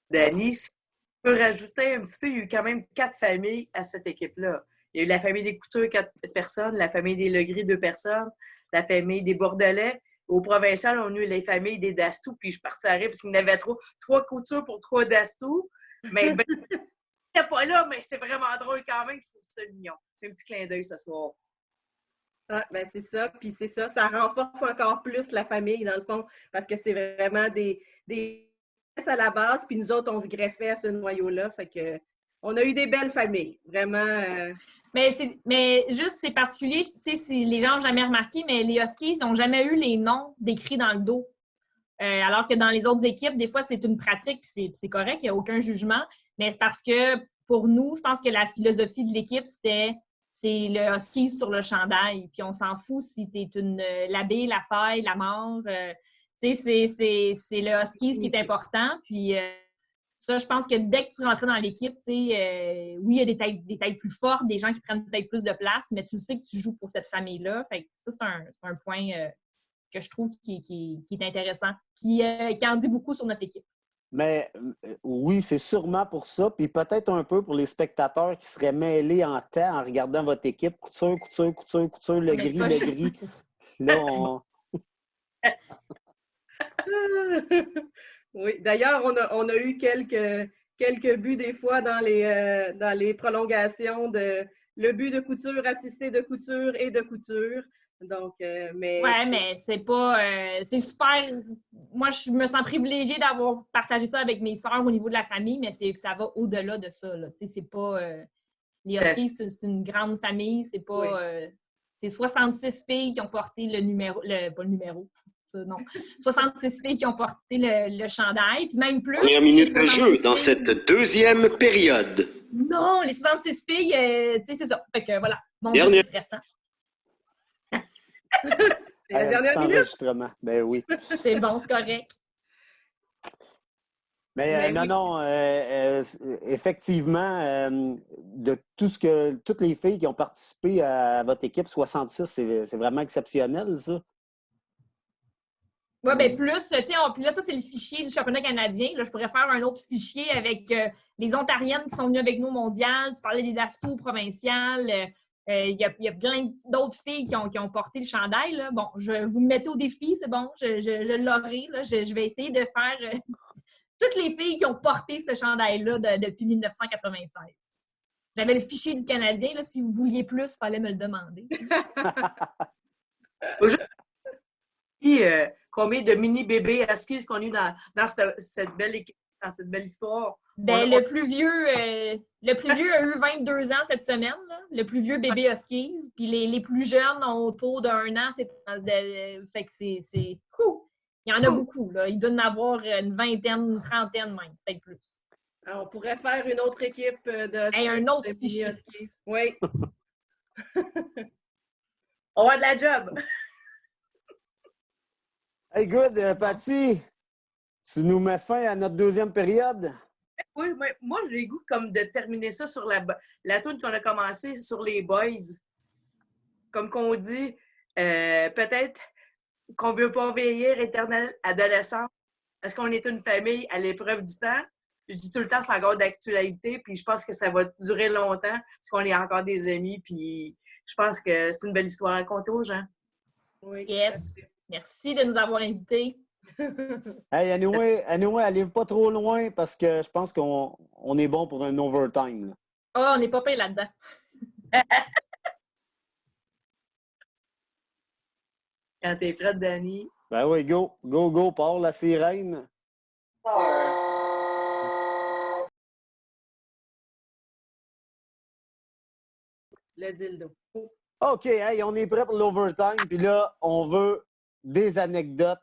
Dani, si tu peux rajouter un petit peu, il y a eu quand même 4 familles à cette équipe-là. Il y a eu la famille des Coutures, 4 personnes, la famille des Legris, 2 personnes, la famille des Bordelais. Au provincial, on a eu les familles des Dastou, puis je partirais parce qu'il y en avait 3 Coutures pour 3 Dastou. Mais c'était pas là, mais c'est vraiment drôle quand même. Je trouve ça mignon. C'est un petit clin d'œil ce soir. Ah, ben c'est ça. Puis c'est ça. Ça renforce encore plus la famille, dans le fond, parce que c'est vraiment des à la base, puis nous autres, on se greffait à ce noyau-là. Fait que on a eu des belles familles. Vraiment. Mais juste, c'est particulier. Tu sais, les gens n'ont jamais remarqué, mais les Huskies n'ont jamais eu les noms décrits dans le dos. Alors que dans les autres équipes, des fois, c'est une pratique, puis c'est correct, il n'y a aucun jugement. Mais c'est parce que, pour nous, je pense que la philosophie de l'équipe, c'est le Husky sur le chandail. Puis on s'en fout si tu es l'abbé, la faille, la mort. Tu sais, c'est le Husky qui est important. Puis ça, je pense que dès que tu rentrais dans l'équipe, tu sais, oui, il y a des tailles plus fortes, des gens qui prennent peut-être plus de place, mais tu sais que tu joues pour cette famille-là. Fait que ça, c'est un point que je trouve qui est intéressant, qui en dit beaucoup sur notre équipe. Mais oui, c'est sûrement pour ça. Puis peut-être un peu pour les spectateurs qui seraient mêlés en temps en regardant votre équipe. Couture, le gris. Là, Oui, d'ailleurs, on a eu quelques buts des fois dans les prolongations le but de Couture, assisté de Couture et de Couture. Donc, mais... Ouais, mais c'est pas... c'est super... Moi, je me sens privilégiée d'avoir partagé ça avec mes sœurs au niveau de la famille, mais ça va au-delà de ça, là. Tu sais, c'est pas... les Huskies, c'est une grande famille. C'est pas... Oui. C'est 66 filles qui ont porté le numéro... pas le numéro. Non. 66 filles qui ont porté le chandail, puis même plus. Première minute de jeu dans cette deuxième période. Non, les 66 filles, tu sais, c'est ça. Fait que voilà. Bon, Dernière. c'est stressant. C'est la dernière minute. Enregistrement. Ben oui. C'est bon, c'est correct. Mais oui. non, effectivement, de toutes les filles qui ont participé à votre équipe, 66, c'est vraiment exceptionnel, ça. Oui, bien plus, tu sais, puis là, ça, c'est le fichier du championnat canadien. Là, je pourrais faire un autre fichier avec les Ontariennes qui sont venues avec nous au mondial. Tu parlais des Dastou provinciales. Il y a plein d'autres filles qui ont porté le chandail. Là. Bon, vous me mettez au défi, c'est bon, je l'aurai. Là. Je vais essayer de faire toutes les filles qui ont porté ce chandail-là depuis 1996. J'avais le fichier du Canadien. Là, si vous vouliez plus, il fallait me le demander. Combien de mini-bébés Huskies qu'on a eu dans cette belle équipe dans cette belle histoire. Ben, le plus vieux a eu 22 ans cette semaine, là. Le plus vieux bébé Huskies. Puis les plus jeunes ont autour d'1 an. Fait que c'est cool. Il y en a beaucoup, là. Il doit en avoir une vingtaine, une trentaine même, peut-être plus. Alors, on pourrait faire une autre équipe de Hey, un autre de fichier. Huskies. Oui. On va avoir de la job. Hey, good, Patty, tu nous mets fin à notre deuxième période? Oui, mais moi, j'ai le goût comme de terminer ça sur la toune qu'on a commencé sur les boys. Comme qu'on dit, peut-être qu'on ne veut pas vieillir éternel adolescent parce qu'on est une famille à l'épreuve du temps. Je dis tout le temps, c'est encore d'actualité, puis je pense que ça va durer longtemps parce qu'on est encore des amis, puis je pense que c'est une belle histoire à raconter aux gens. Oui. Yes. Merci de nous avoir invités. Hey, anyway, allez pas trop loin parce que je pense qu'on est bon pour un overtime. Là. Ah, on n'est pas payé là-dedans. Quand t'es prête, Dani. Ben oui, go, part la sirène. Le dildo. OK, hey, on est prêt pour l'overtime. Puis là, on veut des anecdotes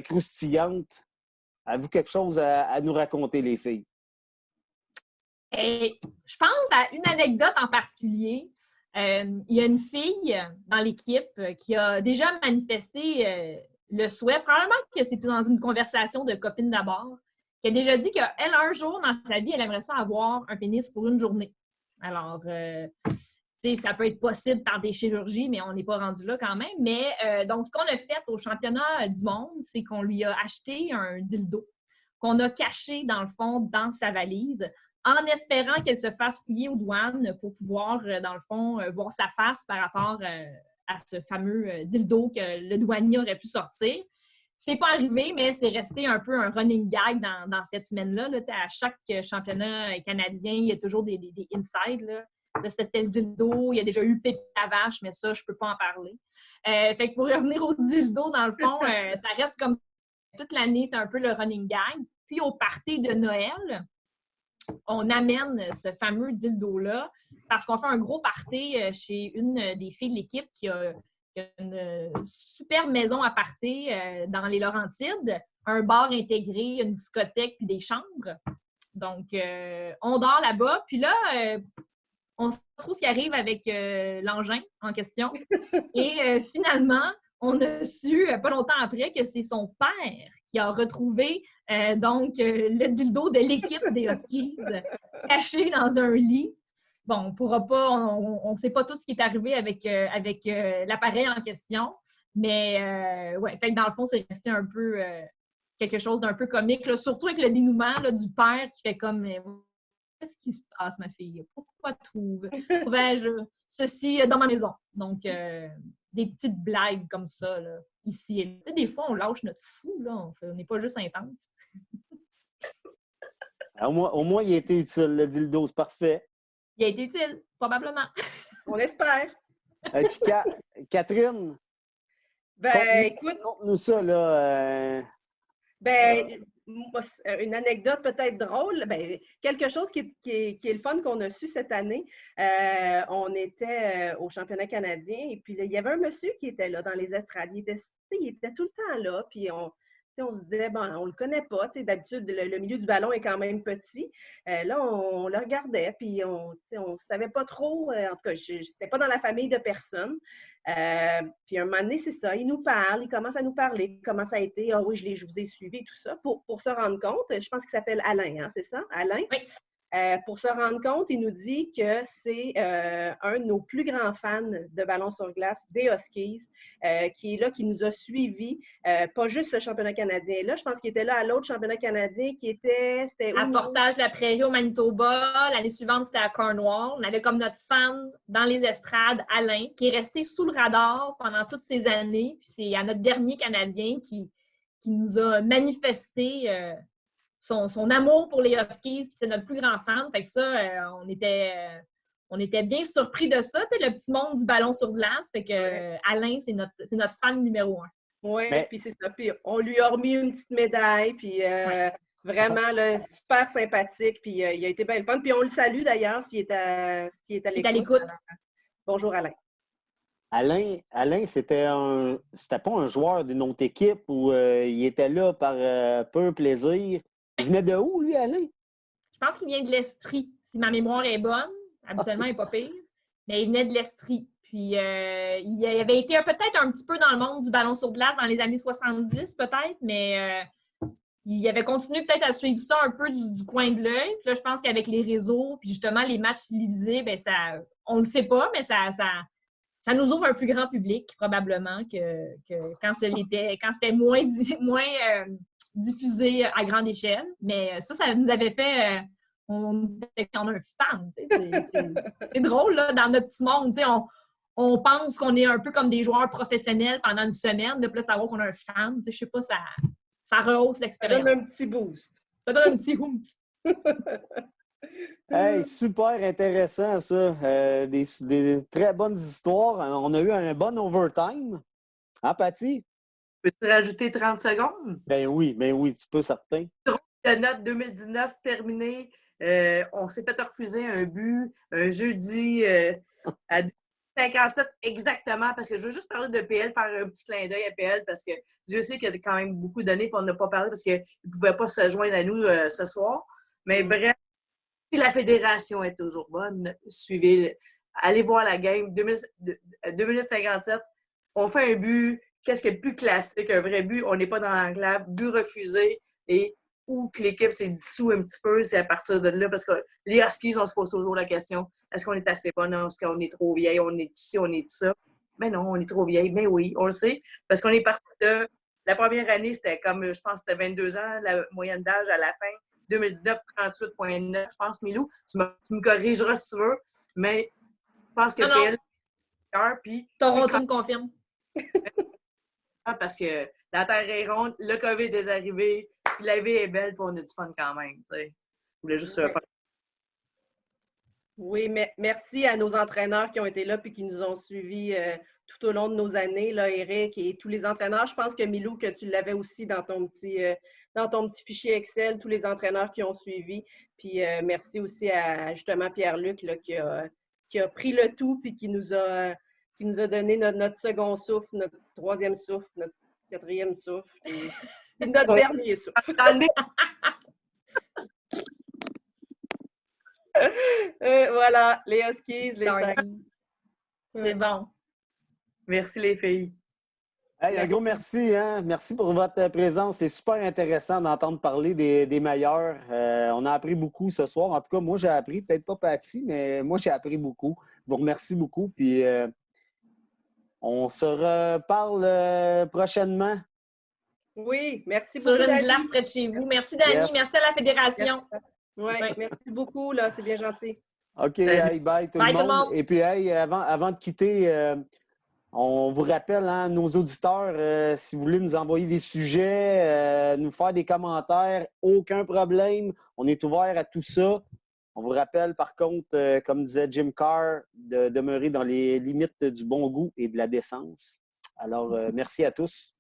croustillantes. Avez-vous quelque chose à nous raconter, les filles? Et je pense à une anecdote en particulier. Il y a une fille dans l'équipe qui a déjà manifesté le souhait, probablement que c'était dans une conversation de copine d'abord, qui a déjà dit qu'elle, un jour dans sa vie, elle aimerait ça avoir un pénis pour une journée. Alors, ça peut être possible par des chirurgies, mais on n'est pas rendu là quand même. Mais donc, ce qu'on a fait au championnat du monde, c'est qu'on lui a acheté un dildo qu'on a caché, dans le fond, dans sa valise, en espérant qu'elle se fasse fouiller aux douanes pour pouvoir, dans le fond, voir sa face par rapport à ce fameux dildo que le douanier aurait pu sortir. C'est pas arrivé, mais c'est resté un peu un running gag dans cette semaine-là. Là, à chaque championnat canadien, il y a toujours des insides. Là, c'était le dildo. Il y a déjà eu Pépé la vache, mais ça, je peux pas en parler. Fait que pour revenir au dildo, dans le fond, ça reste comme toute l'année, c'est un peu le running gag. Puis au party de Noël, on amène ce fameux dildo-là parce qu'on fait un gros party chez une des filles de l'équipe qui a une super maison à party dans les Laurentides, un bar intégré, une discothèque puis des chambres. Donc, on dort là-bas. Puis là, on ne sait pas trop ce qui arrive avec l'engin en question. Et finalement, on a su, pas longtemps après, que c'est son père qui a retrouvé le dildo de l'équipe des Huskies caché dans un lit. Bon, on pourra pas, on ne sait pas tout ce qui est arrivé avec l'appareil en question, mais ouais, fait que dans le fond, c'est resté un peu quelque chose d'un peu comique, là, surtout avec le dénouement là, du père qui fait comme qu'est-ce qui se passe, ma fille? Pourquoi trouvais-je ceci dans ma maison? Donc, des petites blagues comme ça, là, ici et là. Des fois, on lâche notre fou, là. On n'est pas juste intense. Au moins, il a été utile, le dildo, c'est parfait. Il a été utile, probablement. On espère. Et puis, Catherine, Écoute, conte-nous ça, là. Une anecdote peut-être drôle, quelque chose qui est le fun qu'on a su cette année. On était au championnat canadien et puis là, il y avait un monsieur qui était là dans les estrades. Il était tout le temps là, puis on se disait, bon, on le connaît pas. D'habitude, le milieu du ballon est quand même petit. Là, on le regardait, puis on ne savait pas trop. En tout cas, c'était pas dans la famille de personne. Puis un moment donné, c'est ça, il commence à nous parler comment ça a été. Ah oui, je vous ai suivi, tout ça, pour se rendre compte. Je pense qu'il s'appelle Alain, hein, c'est ça? Alain? Oui. Pour se rendre compte, il nous dit que c'est un de nos plus grands fans de ballon sur glace, des Huskies, qui est là, qui nous a suivis, pas juste ce championnat canadien-là, je pense qu'il était là à l'autre championnat canadien qui était... À Portage de la Prairie au Manitoba. L'année suivante, c'était à Cornwall. On avait comme notre fan dans les estrades, Alain, qui est resté sous le radar pendant toutes ces années. Puis c'est à notre dernier Canadien qui nous a manifesté son amour pour les Huskies, puis c'est notre plus grand fan. Fait que ça, on était bien surpris de ça, le petit monde du ballon sur glace. Fait que Alain, c'est notre fan numéro 1. Oui, puis c'est ça. Puis on lui a remis une petite médaille, puis Vraiment, là, super sympathique. Puis il a été bien le fun. Puis on le salue d'ailleurs s'il est à C'est à l'écoute. l'écoute. Bonjour Alain. Alain, c'était pas un joueur d'une autre équipe où il était là par pur plaisir. Il venait de où, lui, Alain? Je pense qu'il vient de l'Estrie, si ma mémoire est bonne. Habituellement, il n'est pas pire. Mais il venait de l'Estrie. Puis, il avait été peut-être un petit peu dans le monde du ballon sur glace dans les années 70, peut-être, mais il avait continué peut-être à suivre ça un peu du coin de l'œil. Puis là, je pense qu'avec les réseaux, puis justement, les matchs télévisés, bien, on le sait pas, mais ça nous ouvre un plus grand public, probablement, que quand c'était moins diffusé à grande échelle. Mais ça nous avait fait... on a un fan. C'est drôle, là, dans notre petit monde. On pense qu'on est un peu comme des joueurs professionnels pendant une semaine. Là, puis là, savoir qu'on a un fan, je sais pas, ça rehausse Ça l'expérience. donne un petit boost. Ça donne un petit oomph. Hey, super intéressant, ça. Des très bonnes histoires. On a eu un bon overtime. Hein, Patty? Peux-tu rajouter 30 secondes? Ben oui, tu peux, certain. La note 2019 terminée. On s'est fait refuser un but un jeudi à 57 exactement, parce que je veux juste parler de PL, faire un petit clin d'œil à PL, parce que Dieu sait qu'il y a quand même beaucoup d'années qu'on n'a pas parlé parce qu'ils ne pouvaient pas se joindre à nous ce soir. Mais bref, si la fédération est toujours bonne, suivez, allez voir la game. 2 minutes 57, on fait un but. Qu'est-ce qui est le plus classique? Un vrai but, on n'est pas dans l'enclave, but refusé, et où que l'équipe s'est dissout un petit peu, c'est à partir de là, parce que les Huskies, on se pose toujours la question, est-ce qu'on est assez bon? Est-ce qu'on est trop vieille? On est ici, on est ça? Mais non, on est trop vieille. Mais oui, on le sait, parce qu'on est parti de... La première année, c'était comme, je pense, c'était 22 ans, la moyenne d'âge à la fin. 2019, 38,9, je pense, Milou. Tu me corrigeras si tu veux, mais je pense que PL, puis... Toronto me confirme. Parce que la Terre est ronde, le COVID est arrivé, puis la vie est belle, puis on a du fun quand même. T'sais. Je voulais juste faire. Oui, mais merci à nos entraîneurs qui ont été là puis qui nous ont suivis tout au long de nos années, là, Eric et tous les entraîneurs. Je pense que Milou, que tu l'avais aussi dans ton petit fichier Excel, tous les entraîneurs qui ont suivi. Puis merci aussi à justement Pierre-Luc là, qui a pris le tout puis qui nous a donné notre second souffle, notre troisième souffle, notre quatrième souffle, et notre dernier souffle. Voilà, les Huskies, les Starkies. C'est bon. Merci les filles. Hey, un gros merci. Hein? Merci pour votre présence. C'est super intéressant d'entendre parler des meilleurs. On a appris beaucoup ce soir. En tout cas, moi, j'ai appris. Peut-être pas Patty, mais moi, j'ai appris beaucoup. Je vous remercie beaucoup. Puis, on se reparle prochainement. Oui, merci beaucoup. Sur une glace près de chez vous. Merci, Dani. Yes. Merci à la Fédération. Oui, merci beaucoup. Là, c'est bien gentil. OK, hey, bye tout le monde. Et puis, hey, avant de quitter, on vous rappelle, hein, nos auditeurs, si vous voulez nous envoyer des sujets, nous faire des commentaires, aucun problème. On est ouvert à tout ça. On vous rappelle, par contre, comme disait Jim Carr, de demeurer dans les limites du bon goût et de la décence. Alors, merci à tous.